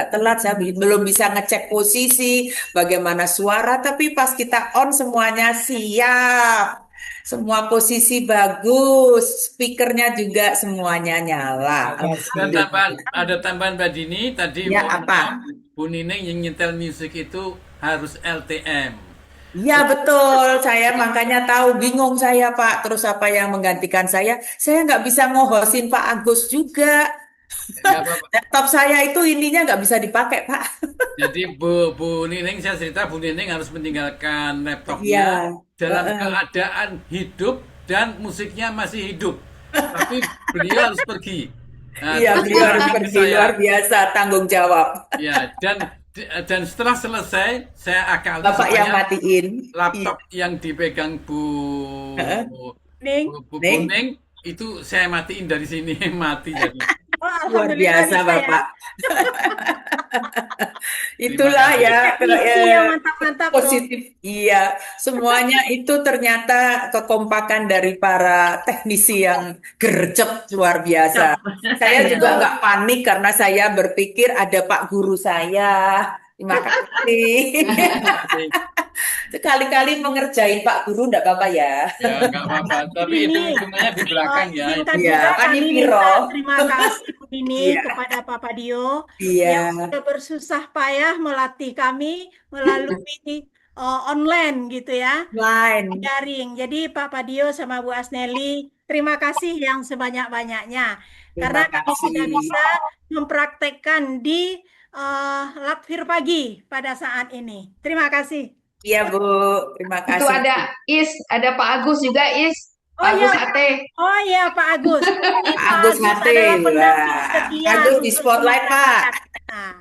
telat, saya belum bisa ngecek posisi, bagaimana suara, tapi pas kita on semuanya siap. Semua posisi bagus, speakernya juga semuanya nyala. Dan Alhamdulillah. ada tambahan Mbak Dini, tadi Ya, mohon apa? maaf, Bu Nining yang nyetel musik itu harus LTM. Ya betul, saya makanya tahu bingung saya Pak. Terus apa yang menggantikan saya? Saya nggak bisa ngohosin Pak Agus juga. Nggak apa-apa. Laptop saya itu ininya nggak bisa dipakai Pak. Jadi Bu Nining, saya cerita Bu Nining harus meninggalkan laptopnya Iya, dalam heeh. keadaan hidup dan musiknya masih hidup. Tapi beliau harus pergi. Nah, Iya terus beliau harus kembali ke pergi, saya. luar biasa tanggung jawab. Ya, dan setelah selesai, saya akali Bapak yang supaya matiin. laptop yang dipegang Heeh. Ning. Bu Ning, Ning itu saya matiin dari sini, mati jadi. Oh, luar alhamdulillah biasa bisa ya. Bapak. Terima Itulah kasih. ya Teknisi yang mantap-mantap tuh. positif. Iya, semuanya itu ternyata kekompakan dari para teknisi yang gercep luar biasa. Saya juga nggak panik karena saya berpikir ada Pak Guru saya. Terima kasih. Sekali-kali mengerjain Pak Guru enggak apa-apa ya. Ya, nggak apa-apa. Tapi Ini hitung-hitungannya di belakang ya. izinkan Iya, juga kan kami ini minta Viro. terima kasih Bu Nini Iya, kepada Papa Dio iya, yang sudah bersusah payah melatih kami melalui online gitu ya, lain. daring. Jadi Papa Dio sama Bu Asneli, terima kasih yang sebanyak-banyaknya karena Terima kami sudah kasih. bisa mempraktekkan di Latvir pagi pada saat ini. Terima kasih. Iya, Bu. Terima Itu kasih. ada Pak Agus juga, Oh Pak Agus ya, Ate. oh ya Pak Agus. Ini Pak Pak Agus Agus Hate. adalah pendamping Wah, setia Agus di untuk spotlight, Sumatera Pak. Barat. Nah,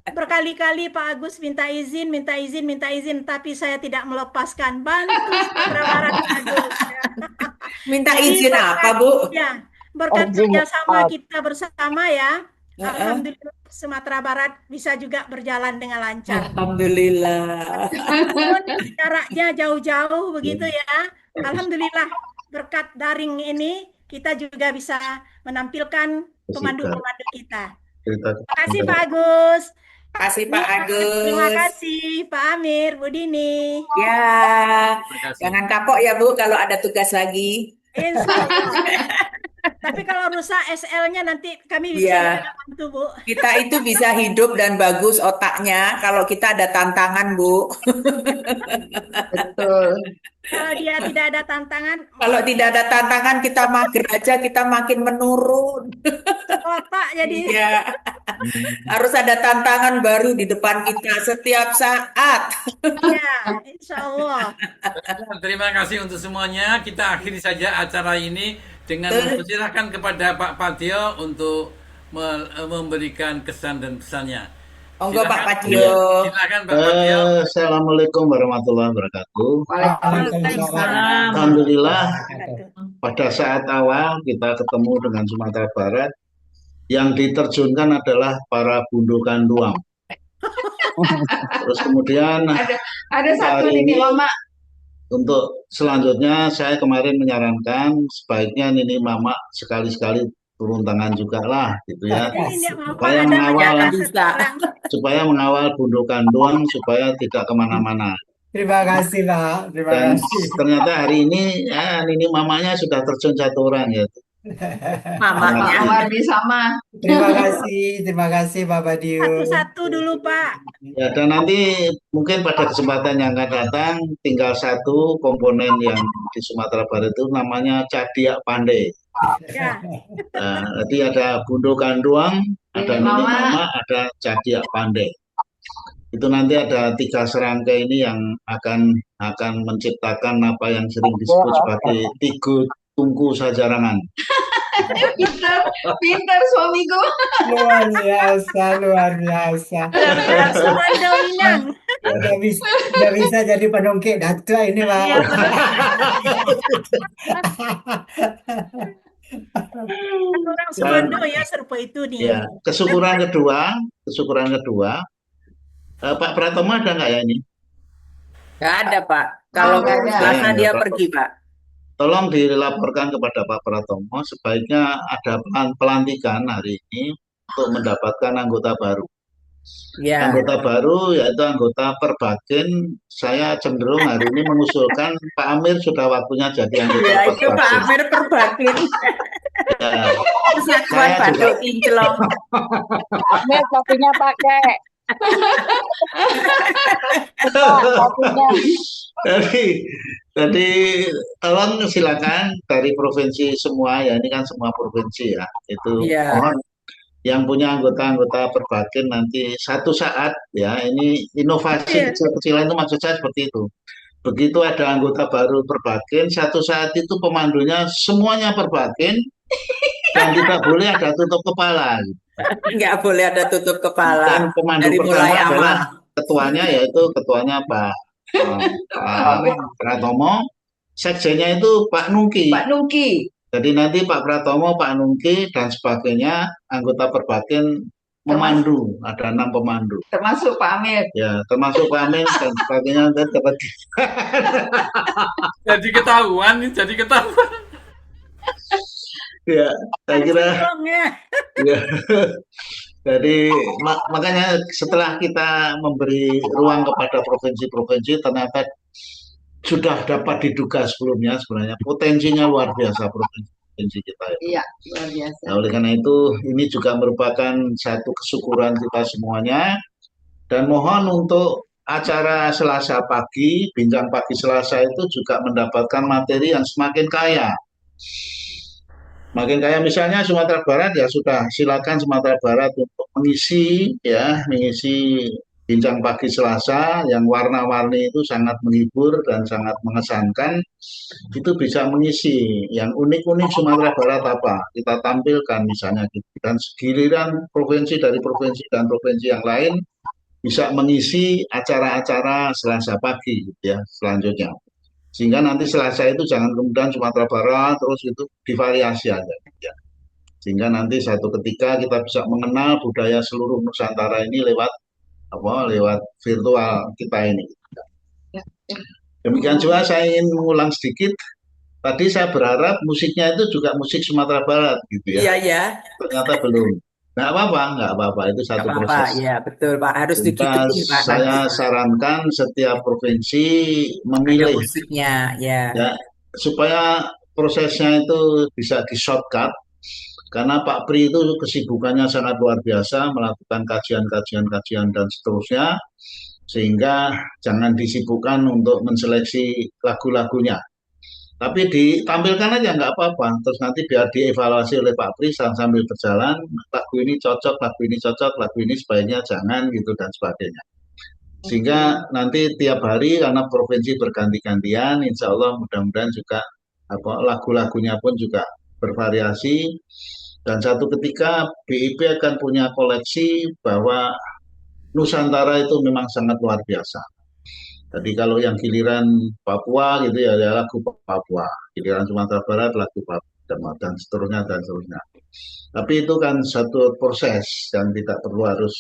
berkali-kali Pak Agus minta izin, tapi saya tidak melepaskan bantu Sumatera Barat Pak Agus. Minta Jadi izin apa, Bu? berkat kerjasama kita bersama ya, Heeh. alhamdulillah Sumatera Barat bisa juga berjalan dengan lancar. Alhamdulillah. Walaupun jaraknya jauh-jauh begitu ya, alhamdulillah berkat daring ini kita juga bisa menampilkan pemandu-pemandu kita. Terima kasih Pak Agus. Terima kasih Pak Terima Agus. kasih Pak Amir, Bu Dini. Ya, Terima kasih. jangan kapok ya, Bu, kalau ada tugas lagi. Insya Allah. Tapi kalau rusak SL-nya nanti kami bisa Iya, juga bantu, Bu. kita itu bisa hidup dan bagus otaknya kalau kita ada tantangan, Bu. Betul. Kalau dia tidak ada tantangan, Kalau tidak ada tantangan, kita mager aja, kita makin menurun. otak jadi Iya. Harus ada tantangan baru di depan kita setiap saat. Ya, insya Allah. Terima kasih untuk semuanya. Kita akhiri saja acara ini dengan mempersilahkan kepada Pak Patio untuk memberikan kesan dan pesannya. Monggo Pak Silakan, Patio. silakan Pak Patio. Assalamualaikum warahmatullahi wabarakatuh. Waalaikumsalam. Alhamdulillah, pada saat awal kita ketemu dengan Sumatera Barat, yang diterjunkan adalah para bundukan Duang. Terus kemudian Ada satu hari nih ini Mama. untuk selanjutnya saya kemarin menyarankan sebaiknya Nini Mama sekali-sekali turun tangan juga lah gitu ya, Ini tidak apa supaya ada mengawal menjaga seseorang. bundukan Duang supaya tidak kemana-mana. Terima kasih Pak, terima Dan kasih. ternyata hari ini Nini Mamanya sudah terjun satu orang ya. Pak Wardi sama. Terima kasih Pak Badio. Satu-satu dulu Pak. Ya, dan nanti mungkin pada kesempatan yang akan datang tinggal satu komponen yang di Sumatera Barat itu namanya Cadiak Pandai. Ya. Nah, jadi ada Bundukan Duang, ada Nini Mama, ada Cadiak Pandai. Itu nanti ada 3 serangkai ini yang akan menciptakan apa yang sering disebut sebagai tiga tungku sajarangan. Pintar suamiku. Luar biasa. Sumanda Minang. Nggak bisa jadi penungkik datua ini Pak. Iya, orang Sumando ya serupa itu nih. Ya, kesyukuran kedua, Pak Pratomo ada nggak ya ini? Nggak ada Pak. Kalau Selasa dia pergi Pak. Tolong dilaporkan kepada Pak Pratomo sebaiknya ada pelantikan hari ini untuk mendapatkan anggota baru. Ya. Anggota baru yaitu anggota Perbakin. Saya cenderung hari ini mengusulkan Pak Amir sudah waktunya jadi anggota Ya itu Pak Perbakin. Amir Perbakin. Ya, Persatuan saya Batuk juga. Kinclong. Amir kopinya pakai. Jadi tolong silakan dari provinsi semua ya, ini kan semua provinsi ya. Itu Iya. mohon yang punya anggota-anggota Perbakin nanti satu saat ya, ini inovasi kecil-kecilan itu maksud saya seperti itu. Begitu ada anggota baru Perbakin, satu saat itu pemandunya semuanya Perbakin dan tidak boleh ada tutup kepala. Nggak boleh ada tutup kepala. Dan pemandu Dari pertama mulai adalah amal. ketuanya, yaitu ketuanya Pak Pratomo, sekjennya itu Pak Nungki. Pak Nungki. Jadi nanti Pak Pratomo, Pak Nungki dan sebagainya anggota Perbakin memandu, ada 6 pemandu. Termasuk Pak Amir. Ya, termasuk Pak Amin dan sebagainya nanti dapat. Jadi ketahuan. Ya, saya kira. Ya. Ya. Jadi makanya setelah kita memberi ruang kepada provinsi-provinsi, ternyata sudah dapat diduga sebelumnya sebenarnya potensinya luar biasa provinsi kita. Iya, luar biasa. Nah, oleh karena itu ini juga merupakan satu kesyukuran kita semuanya, dan mohon untuk acara Selasa pagi, bincang pagi Selasa itu juga mendapatkan materi yang semakin kaya. Makin kaya, misalnya Sumatera Barat ya sudah, silakan Sumatera Barat untuk mengisi bincang pagi Selasa yang warna-warni itu sangat menghibur dan sangat mengesankan. Itu bisa mengisi yang unik-unik Sumatera Barat apa kita tampilkan misalnya gitu. Dan giliran provinsi dari provinsi dan provinsi yang lain bisa mengisi acara-acara Selasa pagi gitu ya selanjutnya. Sehingga nanti Selasa itu jangan kemudian Sumatera Barat terus itu divariasi aja. Ya. Sehingga nanti satu ketika kita bisa mengenal budaya seluruh Nusantara ini lewat virtual kita ini. Demikian juga saya ingin mengulang sedikit. Tadi saya berharap musiknya itu juga musik Sumatera Barat gitu ya. Iya ya. Ternyata belum. Nggak apa-apa, itu satu proses. Ya betul Pak, harus dikitin Pak. Saya sarankan setiap provinsi memilih musiknya ya, supaya prosesnya itu bisa di shortcut, karena Pak Pri itu kesibukannya sangat luar biasa melakukan kajian dan seterusnya, sehingga jangan disibukkan untuk menseleksi lagu-lagunya. Tapi ditampilkan aja nggak apa-apa. Terus nanti biar dievaluasi oleh Pak Pri sambil berjalan, lagu ini cocok, lagu ini cocok, lagu ini sebaiknya jangan gitu dan sebagainya. Sehingga nanti tiap hari karena provinsi berganti-gantian, insya Allah mudah-mudahan juga lagu-lagunya pun juga bervariasi. Dan satu ketika BIP akan punya koleksi bahwa Nusantara itu memang sangat luar biasa. Jadi kalau yang giliran Papua gitu ya, ya lagu Papua, giliran Sumatera Barat lagu Papua dan seterusnya dan seterusnya. Tapi itu kan satu proses yang tidak perlu harus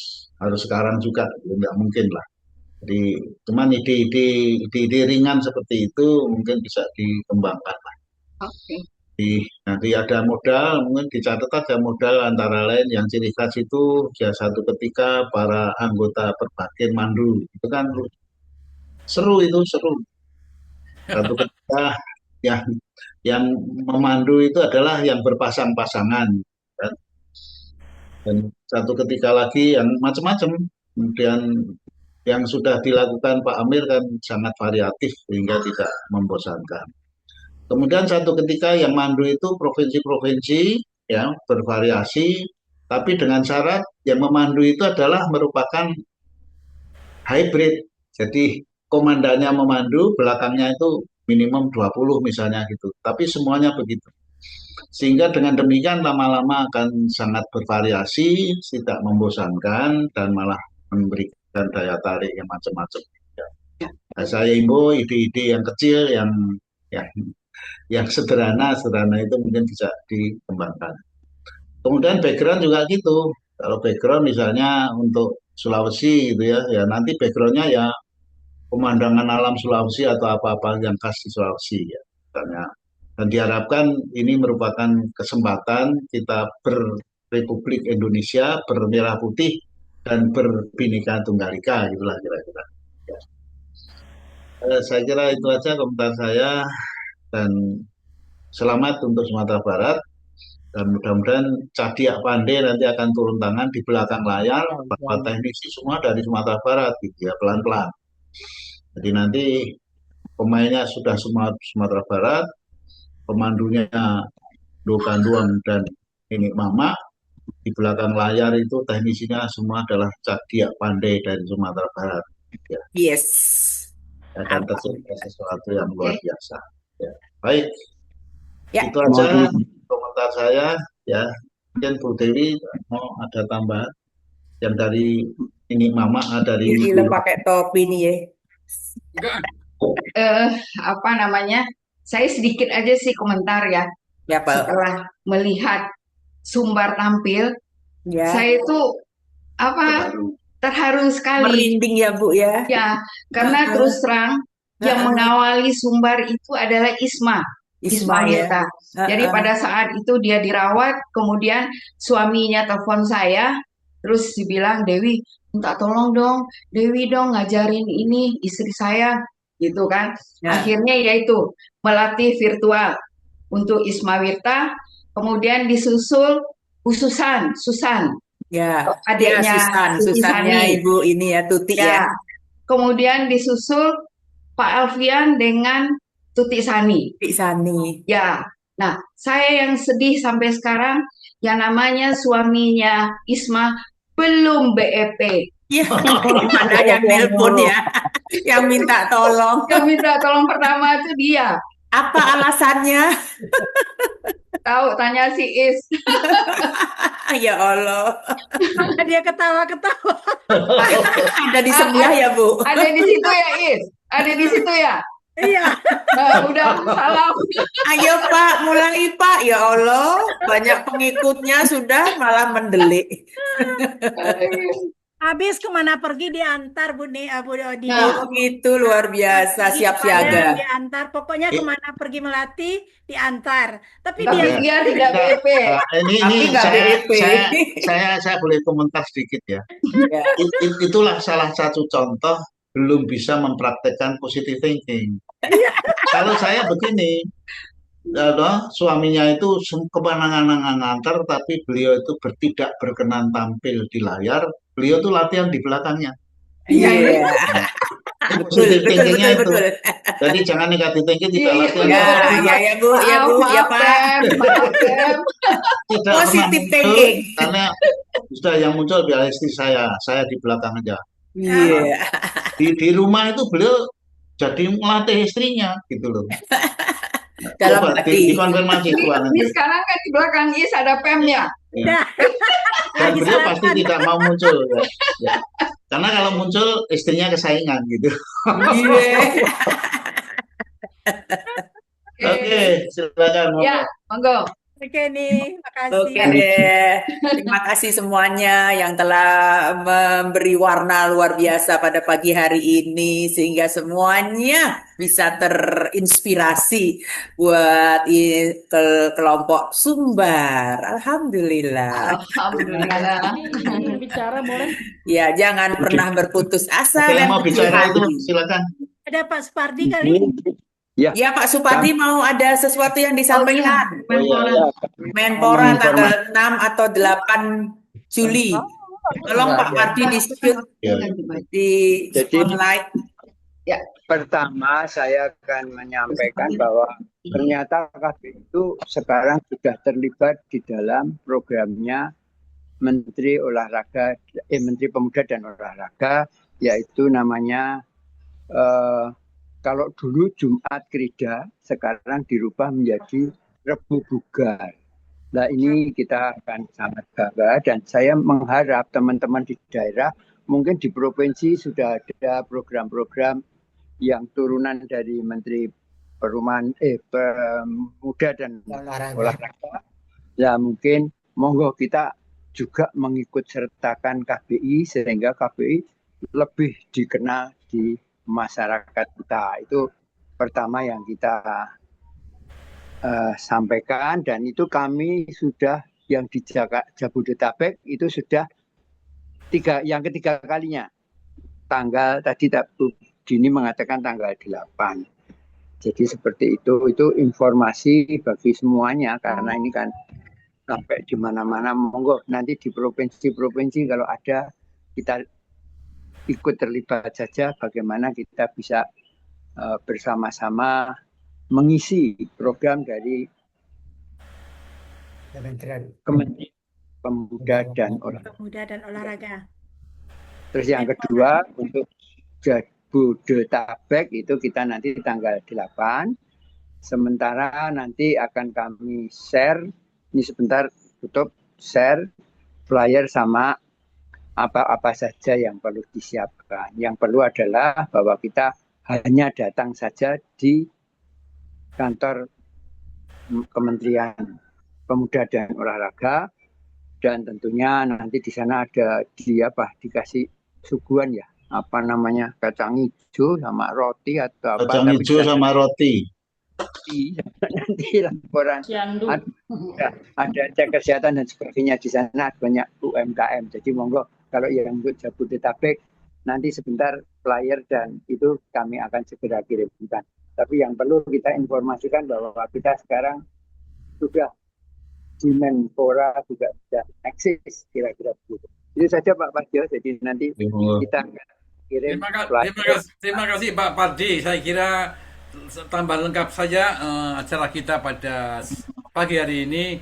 sekarang juga, nggak mungkin lah. Jadi cuman ide-ide ringan seperti itu mungkin bisa dikembangkan lah. Oke. Jadi nanti ada modal, mungkin dicatat aja modal antara lain yang ciri khas itu ya satu ketika para anggota Perbakin mandu itu kan seru itu seru. Satu ketika yang memandu itu adalah yang berpasang-pasangan, kan? Dan satu ketika lagi yang macam-macam. Kemudian yang sudah dilakukan Pak Amir kan sangat variatif sehingga tidak membosankan. Kemudian satu ketika yang mandu itu provinsi-provinsi ya bervariasi, tapi dengan syarat yang memandu itu adalah merupakan hybrid. Jadi komandannya memandu, belakangnya itu minimum 20 misalnya gitu. Tapi semuanya begitu. Sehingga dengan demikian lama-lama akan sangat bervariasi, tidak membosankan, dan malah memberikan daya tarik yang macam-macam. Nah, saya imbau ide-ide yang kecil, yang sederhana itu mungkin bisa dikembangkan. Kemudian background juga gitu. Kalau background misalnya untuk Sulawesi gitu ya nanti backgroundnya ya pemandangan alam Sulawesi atau apa-apa yang khas di Sulawesi ya misalnya. Dan diharapkan ini merupakan kesempatan kita berrepublik Indonesia, bermerah putih dan berbhinneka tunggal ika gitulah kira-kira. Ya. Saya kira itu aja komentar saya dan selamat untuk Sumatera Barat. Dan mudah-mudahan Cadiak Pandai nanti akan turun tangan di belakang layar bahwa teknisi semua dari Sumatera Barat gitu ya pelan-pelan. Jadi nanti pemainnya sudah semua Sumatera Barat, pemandunya Dokanduang dan ini Mama, di belakang layar itu teknisinya semua adalah Cadiak Pandai dari Sumatera Barat. Ya. Yes. Akan terjadi sesuatu yang luar biasa. Ya. Baik. Ya. Itu aja komentar saya ya. Mungkin Bu Dewi mau ada tambahan yang dari ini Mama dari Gila pakai topi nih ya. Apa namanya? Saya sedikit aja sih komentar ya. Ya, Pak. Setelah melihat Sumbar tampil, Ya. saya itu terharu sekali. Merinding ya Bu ya. Ya, karena terus terang yang mengawali Sumbar itu adalah Isma ya. Wirta. Jadi pada saat itu dia dirawat, kemudian suaminya telepon saya, terus dibilang, Dewi minta tolong dong, Dewi dong ngajarin ini istri saya, gitu kan. Ya. Akhirnya yaitu melatih virtual untuk Isma Wirta, kemudian disusul Susan, Ya, adiknya Susannya Ibu ini ya Tuti ya. Kemudian disusul Pak Alfian dengan Tuti Sani. Ya, nah saya yang sedih sampai sekarang, yang namanya suaminya Isma belum BEP. Ya, mana yang nelpon ya, yang minta tolong. Yang minta tolong pertama itu dia. Apa alasannya? Tahu, tanya si Is. Ya Allah. Dia ketawa-ketawa. Ada di sebelah ya Bu. Ada di situ ya Is. Ada di situ ya. Iya. Udah salam. Ayo Pak, mulai Pak. Ya Allah, banyak pengikutnya sudah malah mendelik. Habis kemana pergi diantar Bu Odi. Oh gitu, luar biasa, siap siaga. Diantar, pokoknya kemana pergi melatih diantar. Tapi dia tidak BP. Ini saya boleh komentar sedikit ya. Itulah salah satu contoh belum bisa mempraktekkan positive thinking. Kalau saya begini, suaminya itu kemenangan ngantar, tapi beliau itu tidak berkenan tampil di layar. Beliau tuh latihan di belakangnya. Iya. Positive betul, thinkingnya itu. betul. Jadi jangan negatif thinking, tidak Iya, latihan Ya, negatif. ya Bu, ya Bu, ya maaf Pak. Pem, maaf Pem. Tidak pernah Positive muncul thinking. karena sudah yang muncul biar istri saya di belakang aja. Iya. Di rumah itu beliau jadi melatih istrinya gitu loh. Dalam Coba hati. dikonfirmasi Ini nanti. sekarang kan di belakang Is ada Pem ya. Ya. Dah. Dan Lagi beliau pasti sarapan. tidak mau muncul ya. Ya. Karena kalau muncul istrinya kesaingan gitu. Iya. Oke, silakan. Ya, monggo. Oke nih, Oke makasih. deh. Terima kasih semuanya yang telah memberi warna luar biasa pada pagi hari ini sehingga semuanya bisa terinspirasi buat kelompok Sumbar. Alhamdulillah. Alhamdulillah. Ingin bicara boleh? Ya, jangan pernah berputus asa Ada yang dan mau kecil bicara itu hati. silakan. Ada Pak Supardi kali? Ya, Pak Supadi mau ada sesuatu yang disampaikan. Menpora. Menpora tanggal 6 atau 8 Juli. Tolong Pak Pardi di-shoot di spotlight. Ya. Pertama, saya akan menyampaikan bahwa ternyata KPI itu sekarang sudah terlibat di dalam programnya Menteri Pemuda dan Olahraga, yaitu namanya kalau dulu Jumat Krida, sekarang dirubah menjadi Rebu Bugar. Nah ini kita akan sangat bangga dan saya mengharap teman-teman di daerah, mungkin di provinsi sudah ada program-program yang turunan dari Menteri Pemuda dan Olahraga. Ya mungkin monggo kita juga mengikut sertakan KBI sehingga KBI lebih dikenal di masyarakat kita. Itu pertama yang kita sampaikan dan itu kami sudah yang di Jabodetabek itu sudah yang ketiga kalinya. Tanggal tadi Bu Dini mengatakan tanggal 8. Jadi seperti itu informasi bagi semuanya karena ini kan sampai di mana-mana monggo nanti di provinsi-provinsi kalau ada kita ikut terlibat saja bagaimana kita bisa bersama-sama mengisi program dari Kementerian Pemuda dan Olahraga. Terus yang kedua untuk Jabodetabek itu kita nanti tanggal 8. Sementara nanti akan kami share, ini sebentar tutup, share flyer sama apa-apa saja yang perlu disiapkan. Yang perlu adalah bahwa kita hanya datang saja di kantor Kementerian Pemuda dan Olahraga dan tentunya nanti di sana ada dikasih suguhan ya, apa namanya, kacang hijau sama roti atau apa. Kacang hijau sama roti. Nanti laporan ada cek kesehatan dan sebagainya di sana banyak UMKM. Jadi monggo kalau yang untuk Jabodetabek nanti sebentar flyer dan itu kami akan segera kirimkan. Tapi yang perlu kita informasikan bahwa kita sekarang sudah di Menpora juga sudah eksis kira-kira begitu. Itu saja Pak Pardio. Jadi nanti kita akan kirim flyer. Terima kasih Pak Pardi. Saya kira tambah lengkap saja acara kita pada pagi hari ini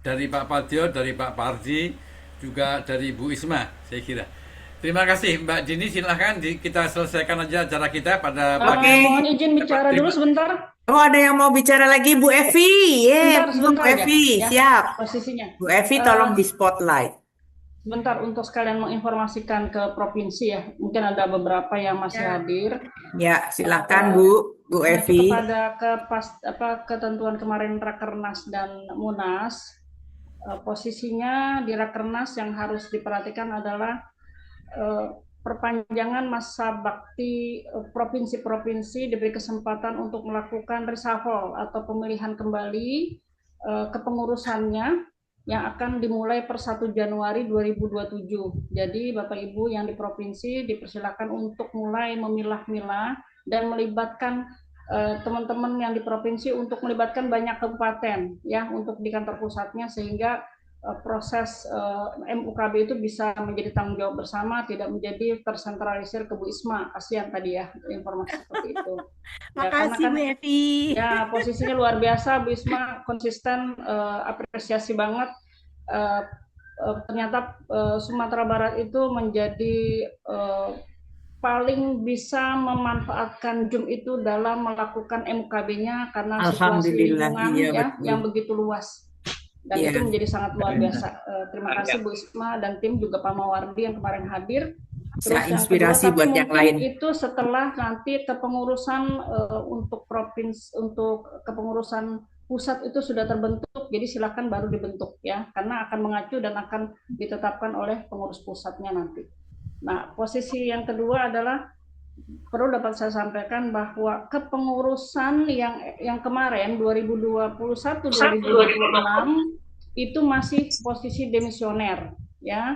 dari Pak Pardio, dari Pak Pardi, juga dari Bu Isma, saya kira. Terima kasih Mbak Dini, silahkan kita selesaikan aja acara kita pada pagi. Mohon izin bicara dulu sebentar. Oh ada yang mau bicara lagi Bu Evi, Sebentar Bu Evi, ya, siap. Posisinya. Bu Evi tolong di spotlight. Sebentar untuk sekalian menginformasikan ke provinsi ya, mungkin ada beberapa yang masih hadir. Ya silakan Bu Evi. Kepada ketentuan kemarin Rakernas dan Munas, posisinya di Rakernas yang harus diperhatikan adalah perpanjangan masa bakti provinsi-provinsi diberi kesempatan untuk melakukan reshuffle atau pemilihan kembali kepengurusannya yang akan dimulai per 1 Januari 2027. Jadi Bapak Ibu yang di provinsi dipersilakan untuk mulai memilah-milah dan melibatkan teman-teman yang di provinsi untuk melibatkan banyak kabupaten ya untuk di kantor pusatnya sehingga proses MUKB itu bisa menjadi tanggung jawab bersama, tidak menjadi tersentralisir ke Bu Isma. Kasihan tadi ya informasi seperti itu. Ya, karena Makasih kan Bu Evi. ya posisinya luar biasa, Bu Isma konsisten, apresiasi banget. Ternyata Sumatera Barat itu menjadi paling bisa memanfaatkan Zoom itu dalam melakukan MUKB-nya karena situasi Alhamdulillah, lingkungan iya ya betul. yang begitu luas. Dan Iya. itu menjadi sangat luar biasa. Terima kasih Bu Isma dan tim juga Pak Mawardi yang kemarin hadir. Bisa Terus yang kedua, inspirasi tapi buat yang mungkin lain. itu setelah nanti kepengurusan untuk provinsi, untuk kepengurusan pusat itu sudah terbentuk, jadi silakan baru dibentuk ya, karena akan mengacu dan akan ditetapkan oleh pengurus pusatnya nanti. Nah, posisi yang kedua adalah perlu dapat saya sampaikan bahwa kepengurusan yang kemarin 2021-2026 itu masih posisi demisioner ya.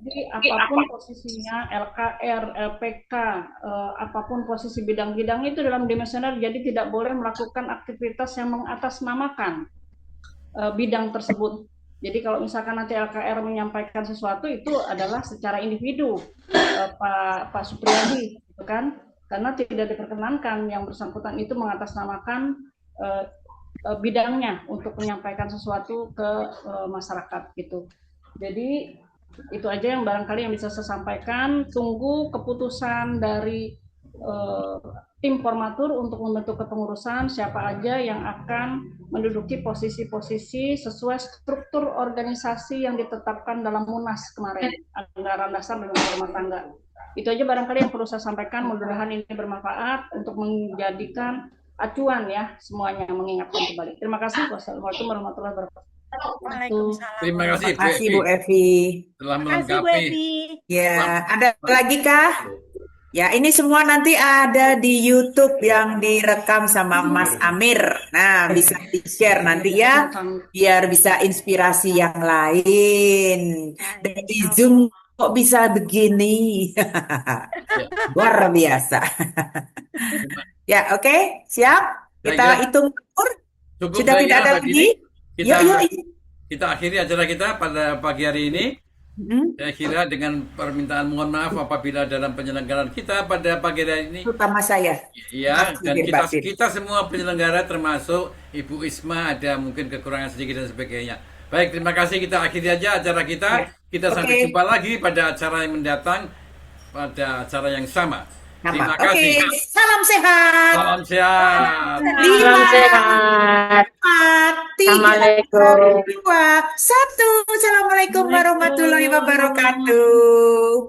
Jadi apapun posisinya LKR, LPK, apapun posisi bidang-bidang itu dalam demisioner, jadi tidak boleh melakukan aktivitas yang mengatasnamakan bidang tersebut. Jadi kalau misalkan nanti LKR menyampaikan sesuatu itu adalah secara individu, Pak Supriyadi, gitu kan? Karena tidak diperkenankan yang bersangkutan itu mengatasnamakan bidangnya untuk menyampaikan sesuatu ke masyarakat gitu. Jadi itu aja yang barangkali yang bisa saya sampaikan. Tunggu keputusan dari tim formatur untuk membentuk kepengurusan, siapa aja yang akan menduduki posisi-posisi sesuai struktur organisasi yang ditetapkan dalam Munas kemarin, anggaran dasar dan rumah tangga. Itu aja barangkali yang perlu saya sampaikan. Mudah-mudahan ini bermanfaat untuk menjadikan acuan ya semuanya, mengingatkan kembali. Terima kasih. Wassalamualaikum warahmatullahi wabarakatuh. Waalaikumsalam. Terima kasih Bu Makasih Evi Bu Evi. telah Makasih Bu melengkapi. Evi. Ya, ada lagi kah? Ya, ini semua nanti ada di YouTube yang direkam sama Mas Amir. Nah, bisa di-share nanti ya, biar bisa inspirasi yang lain. Dan di Zoom kok bisa begini? Luar biasa. Ya, oke, siap. Saya Kita kira hitung umur. cukup, Sudah saya tidak kira ada pagi lagi? ini kita Yuk. kita akhiri acara kita pada pagi hari ini. Saya kira dengan permintaan mohon maaf apabila dalam penyelenggaraan kita pada pagi hari ini, Terutama saya. ya, Maaf, dan lahir kita batin. kita semua penyelenggara termasuk Ibu Isma ada mungkin kekurangan sedikit dan sebagainya. Baik, terima kasih, kita akhiri aja acara kita. Kita sampai Oke. jumpa lagi pada acara yang mendatang pada acara yang sama. Terima Oke, kasih. salam sehat. Salam sehat. 5, 4, 3, 2, 1. Assalamualaikum warahmatullahi wabarakatuh.